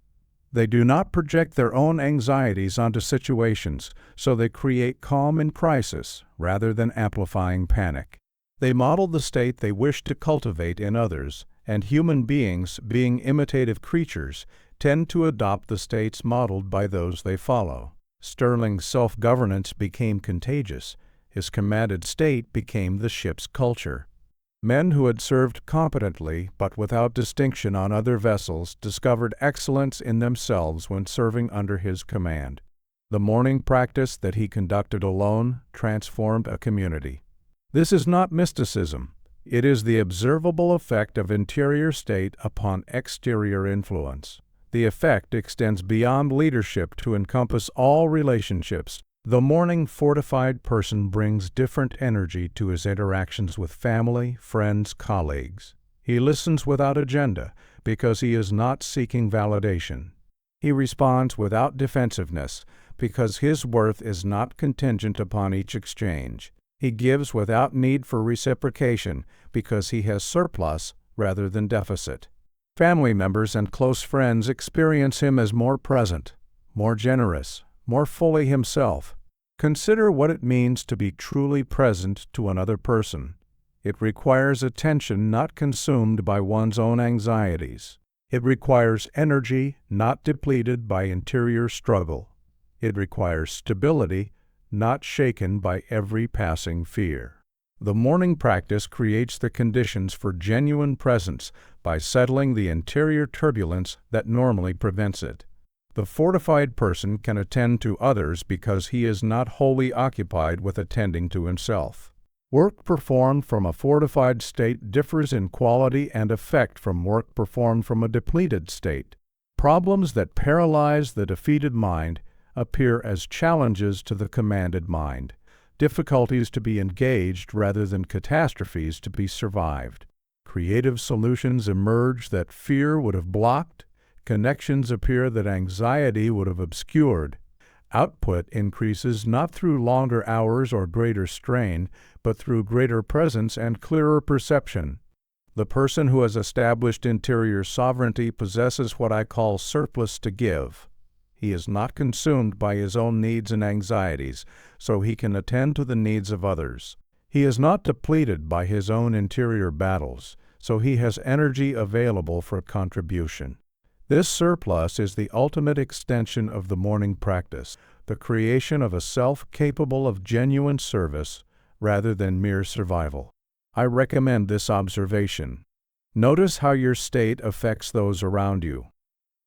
They do not project their own anxieties onto situations, so they create calm in crisis rather than amplifying panic. They model the state they wish to cultivate in others, and human beings, being imitative creatures, tend to adopt the states modeled by those they follow. Sterling's self-governance became contagious. His commanded state became the ship's culture. Men who had served competently but without distinction on other vessels discovered excellence in themselves when serving under his command. The morning practice that he conducted alone transformed a community. This is not mysticism. It is the observable effect of interior state upon exterior influence. The effect extends beyond leadership to encompass all relationships. The morning fortified person brings different energy to his interactions with family, friends, colleagues. He listens without agenda because he is not seeking validation. He responds without defensiveness because his worth is not contingent upon each exchange. He gives without need for reciprocation because he has surplus rather than deficit. Family members and close friends experience him as more present, more generous, more fully himself. Consider what it means to be truly present to another person. It requires attention not consumed by one's own anxieties. It requires energy not depleted by interior struggle. It requires stability not shaken by every passing fear. The morning practice creates the conditions for genuine presence by settling the interior turbulence that normally prevents it. The fortified person can attend to others because he is not wholly occupied with attending to himself. Work performed from a fortified state differs in quality and effect from work performed from a depleted state. Problems that paralyze the defeated mind appear as challenges to the commanded mind, difficulties to be engaged rather than catastrophes to be survived. Creative solutions emerge that fear would have blocked. Connections appear that anxiety would have obscured. Output increases not through longer hours or greater strain, but through greater presence and clearer perception. The person who has established interior sovereignty possesses what I call surplus to give. He is not consumed by his own needs and anxieties, so he can attend to the needs of others. He is not depleted by his own interior battles, so he has energy available for contribution. This surplus is the ultimate extension of the morning practice, the creation of a self capable of genuine service rather than mere survival. I recommend this observation. Notice how your state affects those around you.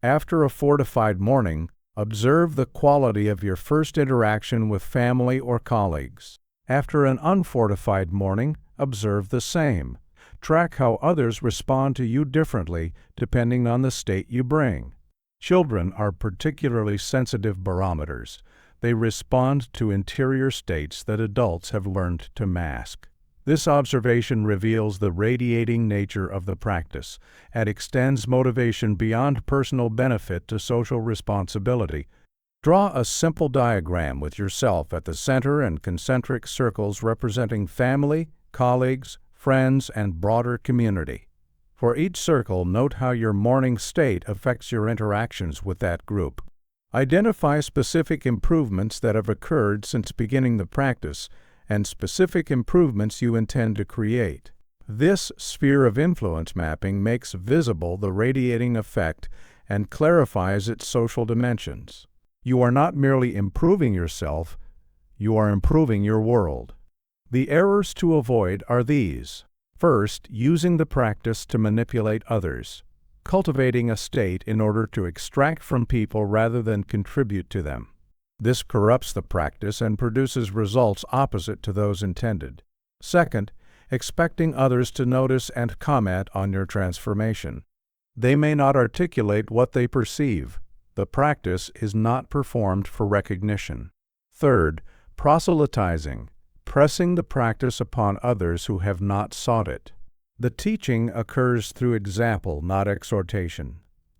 After a fortified morning, Observe the quality of your first interaction with family or colleagues. After an unfortified morning, observe the same. Track how others respond to you differently depending on the state you bring. Children are particularly sensitive barometers. They respond to interior states that adults have learned to mask. This observation reveals the radiating nature of the practice and extends motivation beyond personal benefit to social responsibility. Draw a simple diagram with yourself at the center and concentric circles representing family, colleagues, friends, and broader community. For each circle, note how your morning state affects your interactions with that group. Identify specific improvements that have occurred since beginning the practice and specific improvements you intend to create. This sphere of influence mapping makes visible the radiating effect and clarifies its social dimensions. You are not merely improving yourself, you are improving your world. The errors to avoid are these. First, using the practice to manipulate others. Cultivating a state in order to extract from people rather than contribute to them. This corrupts the practice and produces results opposite to those intended. Second, expecting others to notice and comment on your transformation. They may not articulate what they perceive. The practice is not performed for recognition. Third, proselytizing, pressing the practice upon others who have not sought it. The teaching occurs through example, not exhortation.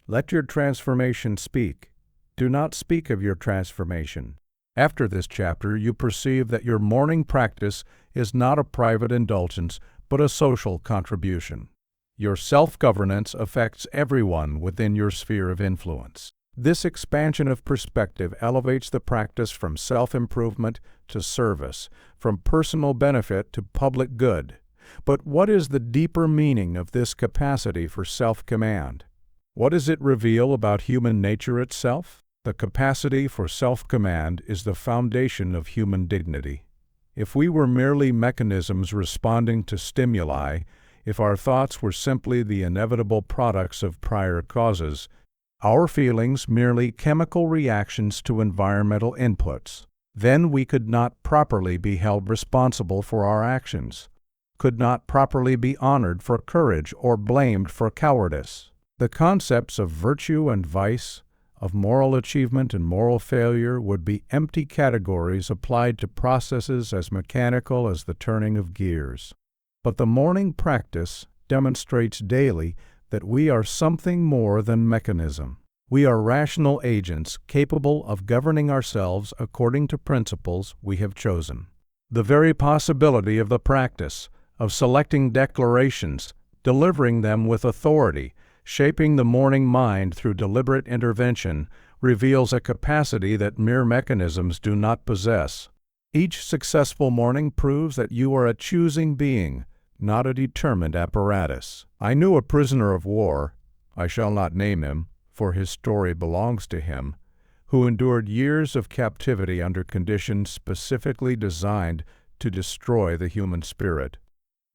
Let your transformation speak. Do not speak of your transformation. After this chapter, you perceive that your morning practice is not a private indulgence, but a social contribution. Your self-governance affects everyone within your sphere of influence. This expansion of perspective elevates the practice from self-improvement to service, from personal benefit to public good. But what is the deeper meaning of this capacity for self-command? What does it reveal about human nature itself? The capacity for self-command is the foundation of human dignity. If we were merely mechanisms responding to stimuli, if our thoughts were simply the inevitable products of prior causes, our feelings merely chemical reactions to environmental inputs, then we could not properly be held responsible for our actions, could not properly be honored for courage or blamed for cowardice. The concepts of virtue and vice, of moral achievement and moral failure would be empty categories applied to processes as mechanical as the turning of gears. But the morning practice demonstrates daily that we are something more than mechanism. We are rational agents capable of governing ourselves according to principles we have chosen. The very possibility of the practice, of selecting declarations, delivering them with authority, shaping the morning mind through deliberate intervention, reveals a capacity that mere mechanisms do not possess. Each successful morning proves that you are a choosing being, not a determined apparatus. I knew a prisoner of war, I shall not name him, for his story belongs to him, who endured years of captivity under conditions specifically designed to destroy the human spirit.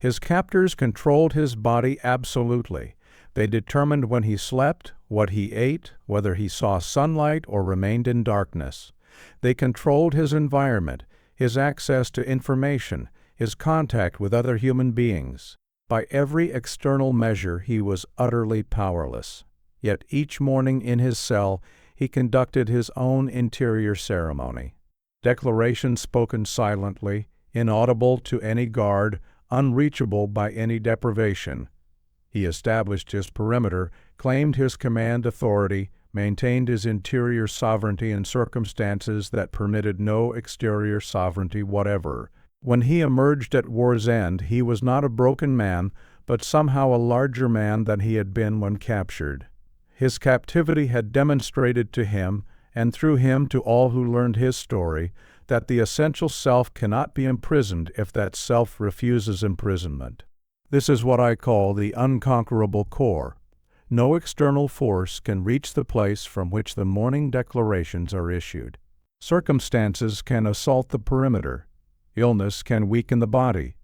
His captors controlled his body absolutely. They determined when he slept, what he ate, whether he saw sunlight or remained in darkness. They controlled his environment, his access to information, his contact with other human beings. By every external measure, he was utterly powerless. Yet each morning in his cell, he conducted his own interior ceremony. Declarations spoken silently, inaudible to any guard, unreachable by any deprivation. He established his perimeter, claimed his command authority, maintained his interior sovereignty in circumstances that permitted no exterior sovereignty whatever. When he emerged at war's end, he was not a broken man, but somehow a larger man than he had been when captured. His captivity had demonstrated to him, and through him to all who learned his story, that the essential self cannot be imprisoned if that self refuses imprisonment. This is what I call the unconquerable core. No external force can reach the place from which the morning declarations are issued. Circumstances can assault the perimeter. Illness can weaken the body.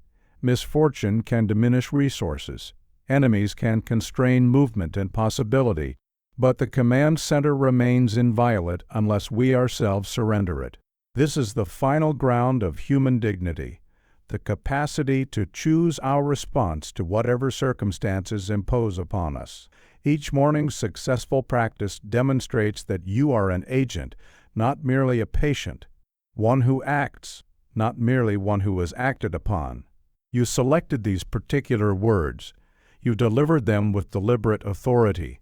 Misfortune can diminish resources. Enemies can constrain movement and possibility. But the command center remains inviolate unless we ourselves surrender it. This is the final ground of human dignity, the capacity to choose our response to whatever circumstances impose upon us. Each morning's successful practice demonstrates that you are an agent, not merely a patient, one who acts, not merely one who is acted upon. You selected these particular words. You delivered them with deliberate authority.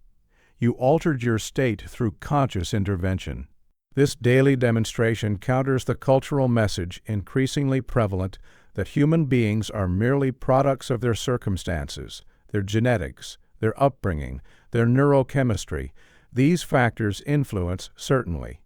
You altered your state through conscious intervention. This daily demonstration counters the cultural message increasingly prevalent that human beings are merely products of their circumstances, their genetics, their upbringing, their neurochemistry. These factors influence, certainly.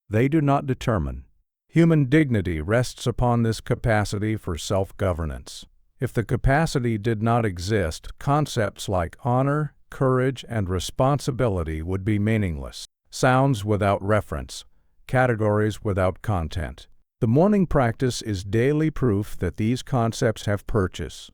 They do not determine. Human dignity rests upon this capacity for self-governance. If the capacity did not exist, concepts like honor, courage, and responsibility would be meaningless. Sounds without reference, categories without content. The morning practice is daily proof that these concepts have purchase,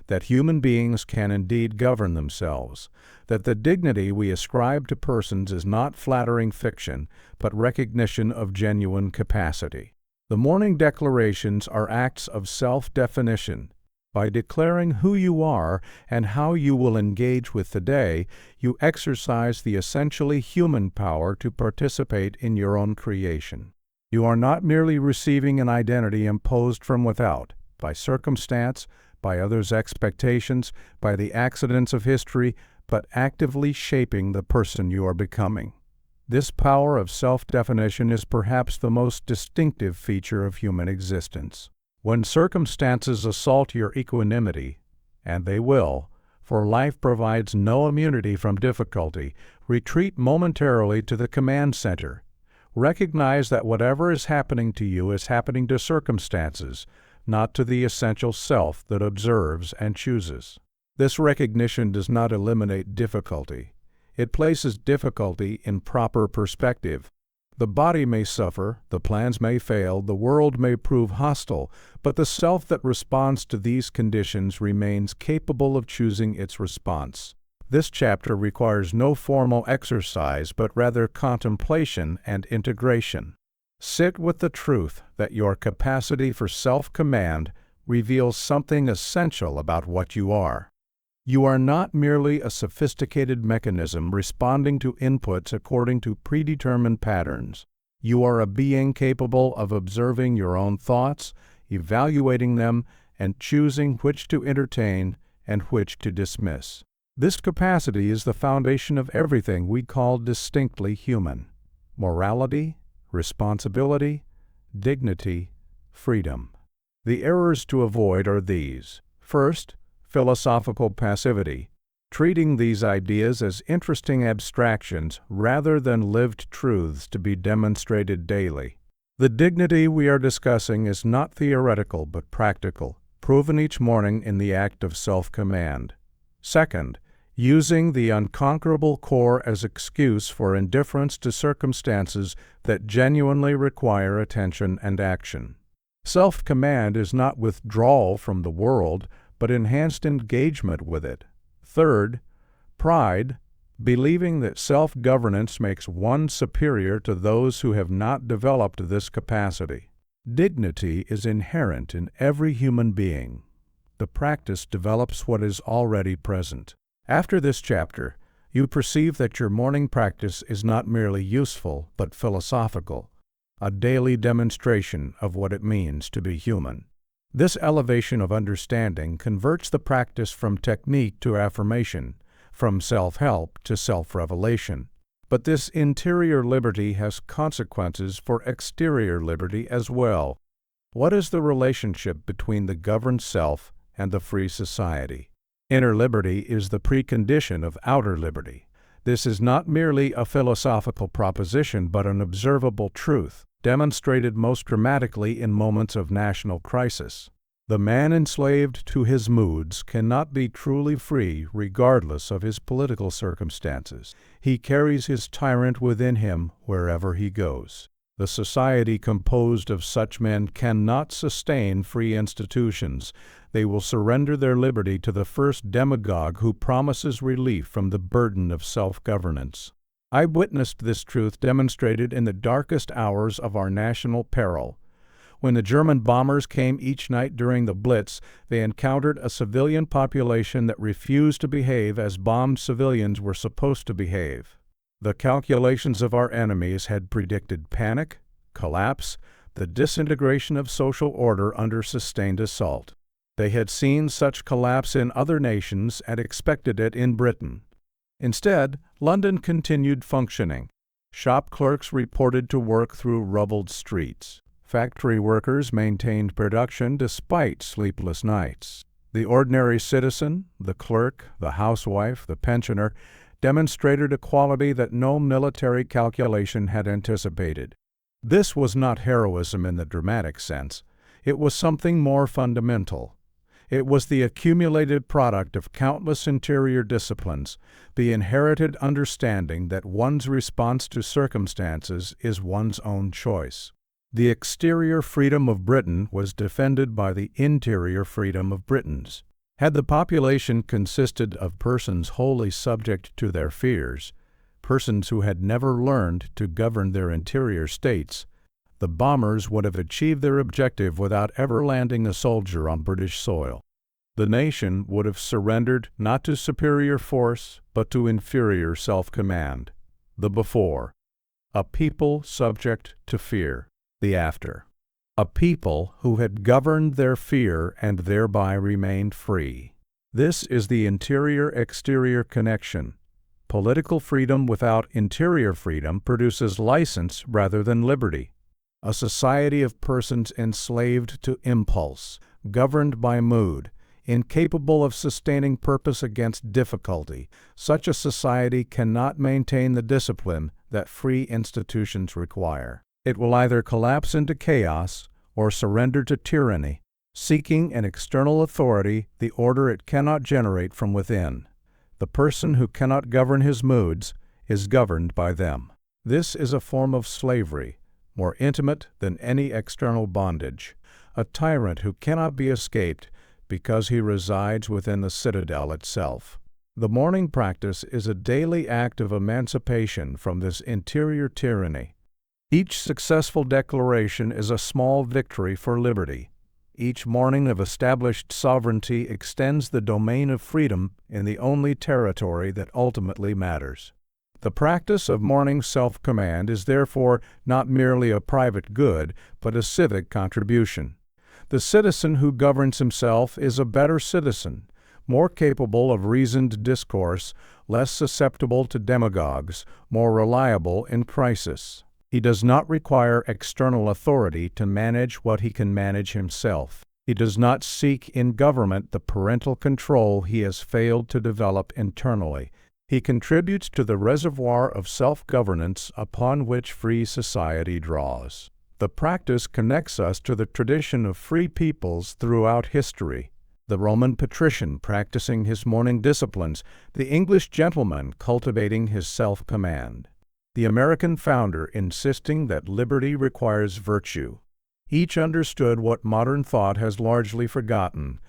that human beings can indeed govern themselves, that the dignity we ascribe to persons is not flattering fiction, but recognition of genuine capacity. The morning declarations are acts of self-definition. By declaring who you are and how you will engage with the day, you exercise the essentially human power to participate in your own creation. You are not merely receiving an identity imposed from without, by circumstance, by others' expectations, by the accidents of history, but actively shaping the person you are becoming. This power of self-definition is perhaps the most distinctive feature of human existence. When circumstances assault your equanimity, and they will, for life provides no immunity from difficulty, retreat momentarily to the command center. Recognize that whatever is happening to you is happening to circumstances, not to the essential self that observes and chooses. This recognition does not eliminate difficulty. It places difficulty in proper perspective. The body may suffer, the plans may fail, the world may prove hostile, but the self that responds to these conditions remains capable of choosing its response. This chapter requires no formal exercise, but rather contemplation and integration. Sit with the truth that your capacity for self-command reveals something essential about what you are. You are not merely a sophisticated mechanism responding to inputs according to predetermined patterns. You are a being capable of observing your own thoughts, evaluating them, and choosing which to entertain and which to dismiss. This capacity is the foundation of everything we call distinctly human: morality, responsibility, dignity, freedom. The errors to avoid are these. First, philosophical passivity, treating these ideas as interesting abstractions rather than lived truths to be demonstrated daily. The dignity we are discussing is not theoretical but practical, proven each morning in the act of self-command. Second, using the unconquerable core as excuse for indifference to circumstances that genuinely require attention and action. Self-command is not withdrawal from the world, but enhanced engagement with it. Third, pride, believing that self-governance makes one superior to those who have not developed this capacity. Dignity is inherent in every human being. The practice develops what is already present. After this chapter, you perceive that your morning practice is not merely useful, but philosophical, a daily demonstration of what it means to be human. This elevation of understanding converts the practice from technique to affirmation, from self-help to self-revelation. But this interior liberty has consequences for exterior liberty as well. What is the relationship between the governed self and the free society? Inner liberty is the precondition of outer liberty. This is not merely a philosophical proposition, but an observable truth, demonstrated most dramatically in moments of national crisis. The man enslaved to his moods cannot be truly free regardless of his political circumstances. He carries his tyrant within him wherever he goes. The society composed of such men cannot sustain free institutions. They will surrender their liberty to the first demagogue who promises relief from the burden of self-governance. I witnessed this truth demonstrated in the darkest hours of our national peril. When the German bombers came each night during the Blitz, they encountered a civilian population that refused to behave as bombed civilians were supposed to behave. The calculations of our enemies had predicted panic, collapse, the disintegration of social order under sustained assault. They had seen such collapse in other nations and expected it in Britain. Instead, London continued functioning. Shop clerks reported to work through rubbled streets. Factory workers maintained production despite sleepless nights. The ordinary citizen, the clerk, the housewife, the pensioner, demonstrated a quality that no military calculation had anticipated. This was not heroism in the dramatic sense. It was something more fundamental. It was the accumulated product of countless interior disciplines, the inherited understanding that one's response to circumstances is one's own choice. The exterior freedom of Britain was defended by the interior freedom of Britons. Had the population consisted of persons wholly subject to their fears, persons who had never learned to govern their interior states, the bombers would have achieved their objective without ever landing a soldier on British soil. The nation would have surrendered not to superior force, but to inferior self-command. The before. A people subject to fear. The after. A people who had governed their fear and thereby remained free. This is the interior-exterior connection. Political freedom without interior freedom produces license rather than liberty. A society of persons enslaved to impulse, governed by mood, incapable of sustaining purpose against difficulty. Such a society cannot maintain the discipline that free institutions require. It will either collapse into chaos or surrender to tyranny, seeking an external authority, the order it cannot generate from within. The person who cannot govern his moods is governed by them. This is a form of slavery, more intimate than any external bondage, a tyrant who cannot be escaped because he resides within the citadel itself. The morning practice is a daily act of emancipation from this interior tyranny. Each successful declaration is a small victory for liberty. Each morning of established sovereignty extends the domain of freedom in the only territory that ultimately matters. The practice of morning self-command is therefore not merely a private good, but a civic contribution. The citizen who governs himself is a better citizen, more capable of reasoned discourse, less susceptible to demagogues, more reliable in crisis. He does not require external authority to manage what he can manage himself. He does not seek in government the parental control he has failed to develop internally. He contributes to the reservoir of self-governance upon which free society draws. The practice connects us to the tradition of free peoples throughout history. The Roman patrician practicing his morning disciplines, the English gentleman cultivating his self-command. The American founder insisting that liberty requires virtue. Each understood what modern thought has largely forgotten,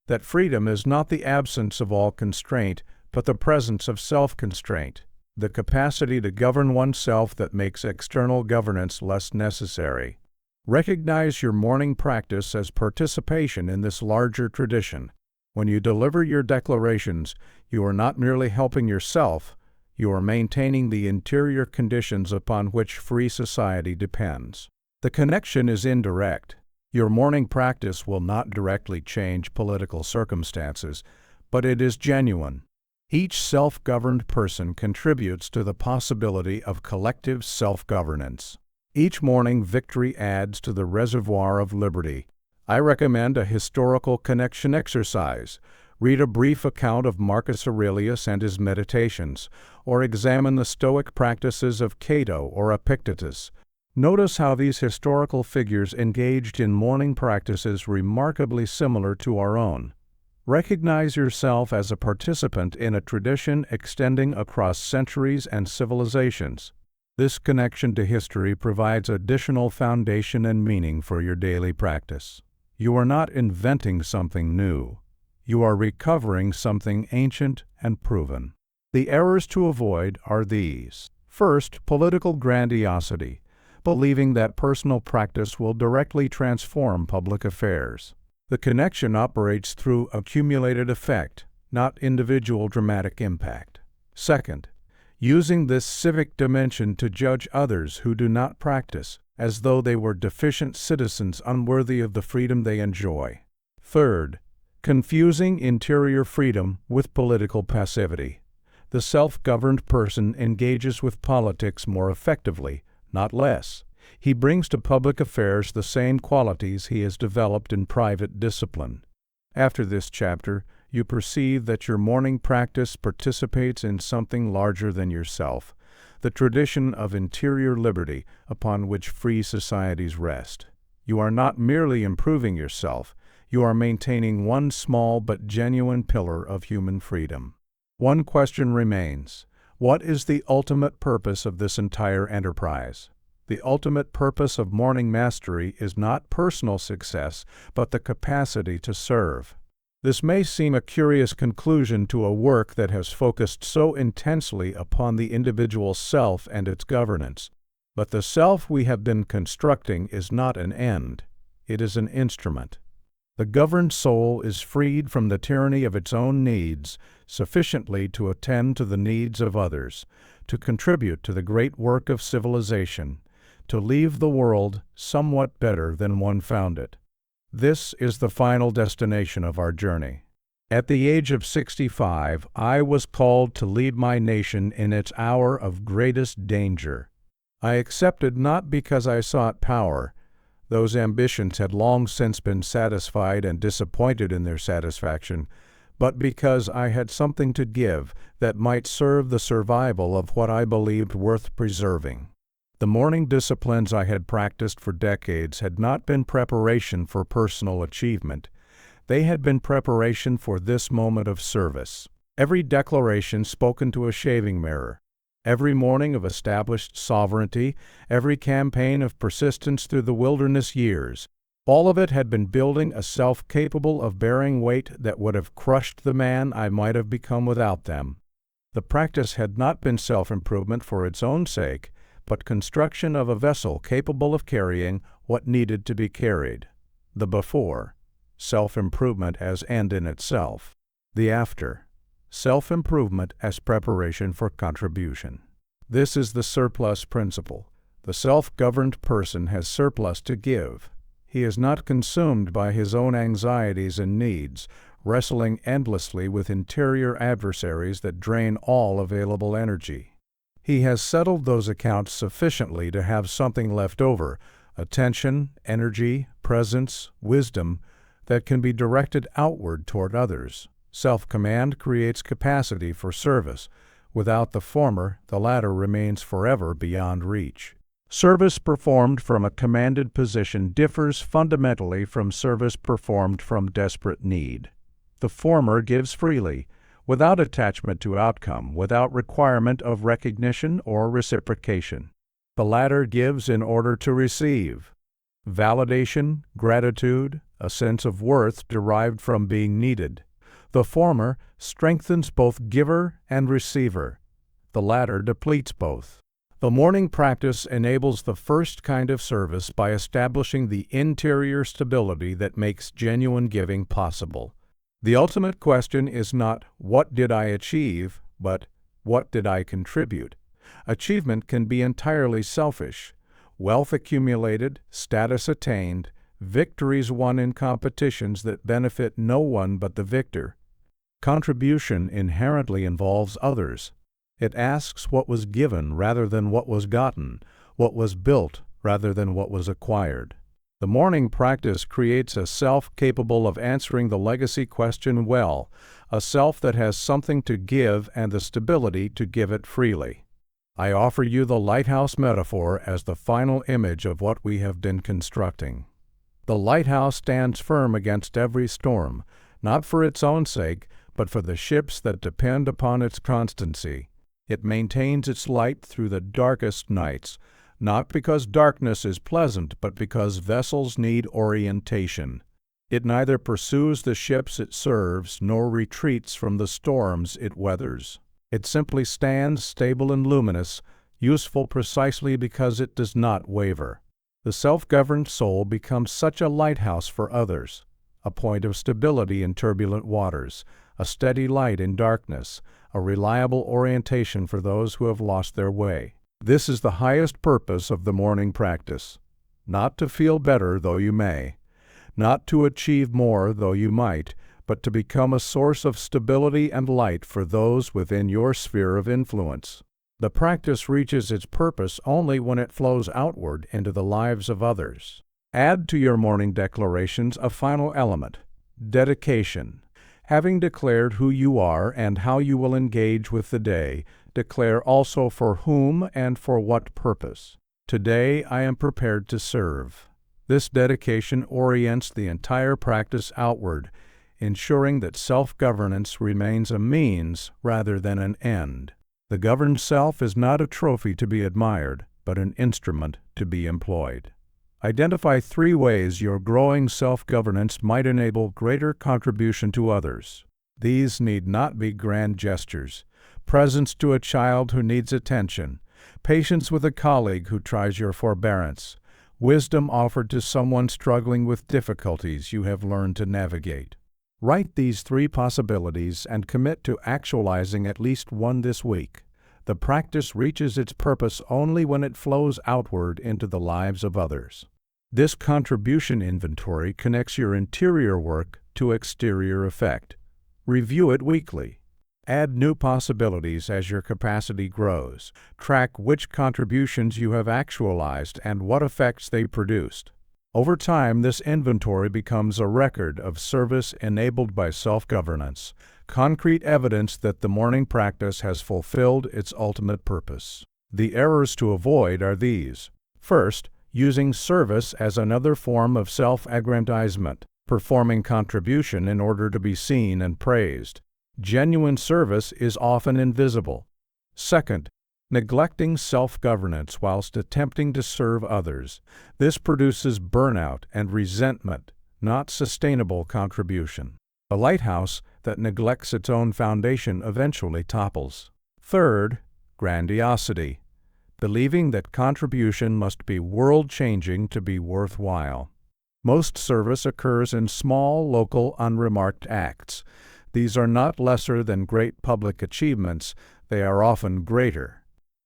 that freedom is not the absence of all constraint, but the presence of self-constraint, the capacity to govern oneself that makes external governance less necessary. Recognize your morning practice as participation in this larger tradition. When you deliver your declarations, you are not merely helping yourself, you are maintaining the interior conditions upon which free society depends. The connection is indirect. Your morning practice will not directly change political circumstances, but it is genuine. Each self-governed person contributes to the possibility of collective self-governance. Each morning, victory adds to the reservoir of liberty. I recommend a historical connection exercise. Read a brief account of Marcus Aurelius and his meditations, or examine the Stoic practices of Cato or Epictetus. Notice how these historical figures engaged in morning practices remarkably similar to our own. Recognize yourself as a participant in a tradition extending across centuries and civilizations. This connection to history provides additional foundation and meaning for your daily practice. You are not inventing something new. You are recovering something ancient and proven. The errors to avoid are these. First, political grandiosity, believing that personal practice will directly transform public affairs. The connection operates through accumulated effect, not individual dramatic impact. Second, using this civic dimension to judge others who do not practice, as though they were deficient citizens unworthy of the freedom they enjoy. Third, confusing interior freedom with political passivity. The self-governed person engages with politics more effectively, not less. He brings to public affairs the same qualities he has developed in private discipline. After this chapter, you perceive that your morning practice participates in something larger than yourself, the tradition of interior liberty upon which free societies rest. You are not merely improving yourself, you are maintaining one small but genuine pillar of human freedom. One question remains: what is the ultimate purpose of this entire enterprise? The ultimate purpose of morning mastery is not personal success, but the capacity to serve. This may seem a curious conclusion to a work that has focused so intensely upon the individual self and its governance. But the self we have been constructing is not an end. It is an instrument. The governed soul is freed from the tyranny of its own needs sufficiently to attend to the needs of others, to contribute to the great work of civilization, to leave the world somewhat better than one found it. This is the final destination of our journey. At the age of 65, I was called to lead my nation in its hour of greatest danger. I accepted not because I sought power. Those ambitions had long since been satisfied and disappointed in their satisfaction, but because I had something to give that might serve the survival of what I believed worth preserving. The morning disciplines I had practiced for decades had not been preparation for personal achievement. They had been preparation for this moment of service. Every declaration spoken to a shaving mirror, every morning of established sovereignty, every campaign of persistence through the wilderness years, all of it had been building a self capable of bearing weight that would have crushed the man I might have become without them. The practice had not been self-improvement for its own sake, but construction of a vessel capable of carrying what needed to be carried. The before, self-improvement as end in itself. The after, self-improvement as preparation for contribution. This is the surplus principle. The self-governed person has surplus to give. He is not consumed by his own anxieties and needs, wrestling endlessly with interior adversaries that drain all available energy. He has settled those accounts sufficiently to have something left over, attention, energy, presence, wisdom, that can be directed outward toward others. Self-command creates capacity for service. Without the former, the latter remains forever beyond reach. Service performed from a commanded position differs fundamentally from service performed from desperate need. The former gives freely, without attachment to outcome, without requirement of recognition or reciprocation. The latter gives in order to receive. Validation, gratitude, a sense of worth derived from being needed. The former strengthens both giver and receiver. The latter depletes both. The morning practice enables the first kind of service by establishing the interior stability that makes genuine giving possible. The ultimate question is not, what did I achieve, but what did I contribute? Achievement can be entirely selfish. Wealth accumulated, status attained, victories won in competitions that benefit no one but the victor. Contribution inherently involves others. It asks what was given rather than what was gotten, what was built rather than what was acquired. The morning practice creates a self capable of answering the legacy question well, a self that has something to give and the stability to give it freely. I offer you the lighthouse metaphor as the final image of what we have been constructing. The lighthouse stands firm against every storm, not for its own sake, but for the ships that depend upon its constancy. It maintains its light through the darkest nights, not because darkness is pleasant, but because vessels need orientation. It neither pursues the ships it serves, nor retreats from the storms it weathers. It simply stands stable and luminous, useful precisely because it does not waver. The self-governed soul becomes such a lighthouse for others, a point of stability in turbulent waters, a steady light in darkness, a reliable orientation for those who have lost their way. This is the highest purpose of the morning practice. Not to feel better, though you may, not to achieve more, though you might, but to become a source of stability and light for those within your sphere of influence. The practice reaches its purpose only when it flows outward into the lives of others. Add to your morning declarations a final element: dedication. Having declared who you are and how you will engage with the day, declare also for whom and for what purpose. Today I am prepared to serve. This dedication orients the entire practice outward, ensuring that self-governance remains a means rather than an end. The governed self is not a trophy to be admired, but an instrument to be employed. Identify 3 ways your growing self-governance might enable greater contribution to others. These need not be grand gestures: presence to a child who needs attention, patience with a colleague who tries your forbearance, wisdom offered to someone struggling with difficulties you have learned to navigate. Write these 3 possibilities and commit to actualizing at least one this week. The practice reaches its purpose only when it flows outward into the lives of others. This contribution inventory connects your interior work to exterior effect. Review it weekly. Add new possibilities as your capacity grows. Track which contributions you have actualized and what effects they produced. Over time, this inventory becomes a record of service enabled by self-governance, concrete evidence that the morning practice has fulfilled its ultimate purpose. The errors to avoid are these. First, using service as another form of self-aggrandizement, performing contribution in order to be seen and praised. Genuine service is often invisible. Second, neglecting self-governance whilst attempting to serve others. This produces burnout and resentment, not sustainable contribution. A lighthouse that neglects its own foundation eventually topples. Third, grandiosity, believing that contribution must be world-changing to be worthwhile. Most service occurs in small, local, unremarked acts. These are not lesser than great public achievements, they are often greater.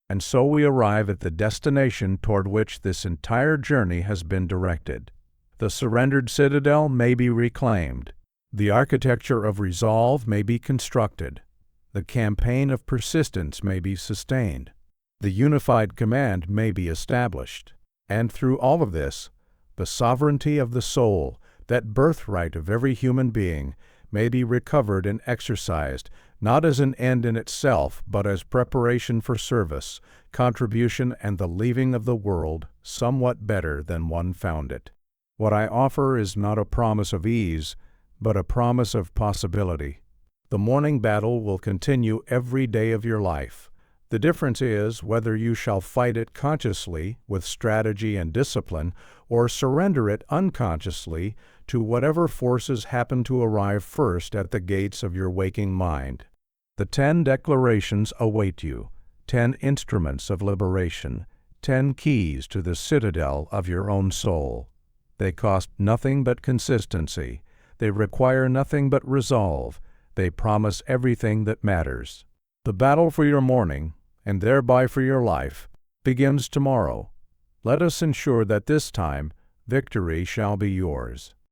And so we arrive at the destination toward which this entire journey has been directed. The surrendered citadel may be reclaimed. The architecture of resolve may be constructed. The campaign of persistence may be sustained. The unified command may be established. And through all of this, the sovereignty of the soul, that birthright of every human being, may be recovered and exercised, not as an end in itself, but as preparation for service, contribution, and the leaving of the world somewhat better than one found it. What I offer is not a promise of ease, but a promise of possibility. The morning battle will continue every day of your life. The difference is whether you shall fight it consciously, with strategy and discipline, or surrender it unconsciously to whatever forces happen to arrive first at the gates of your waking mind. The 10 declarations await you, 10 instruments of liberation, 10 keys to the citadel of your own soul. They cost nothing but consistency. They require nothing but resolve. They promise everything that matters. The battle for your morning, and thereby for your life, begins tomorrow. Let us ensure that this time victory shall be yours.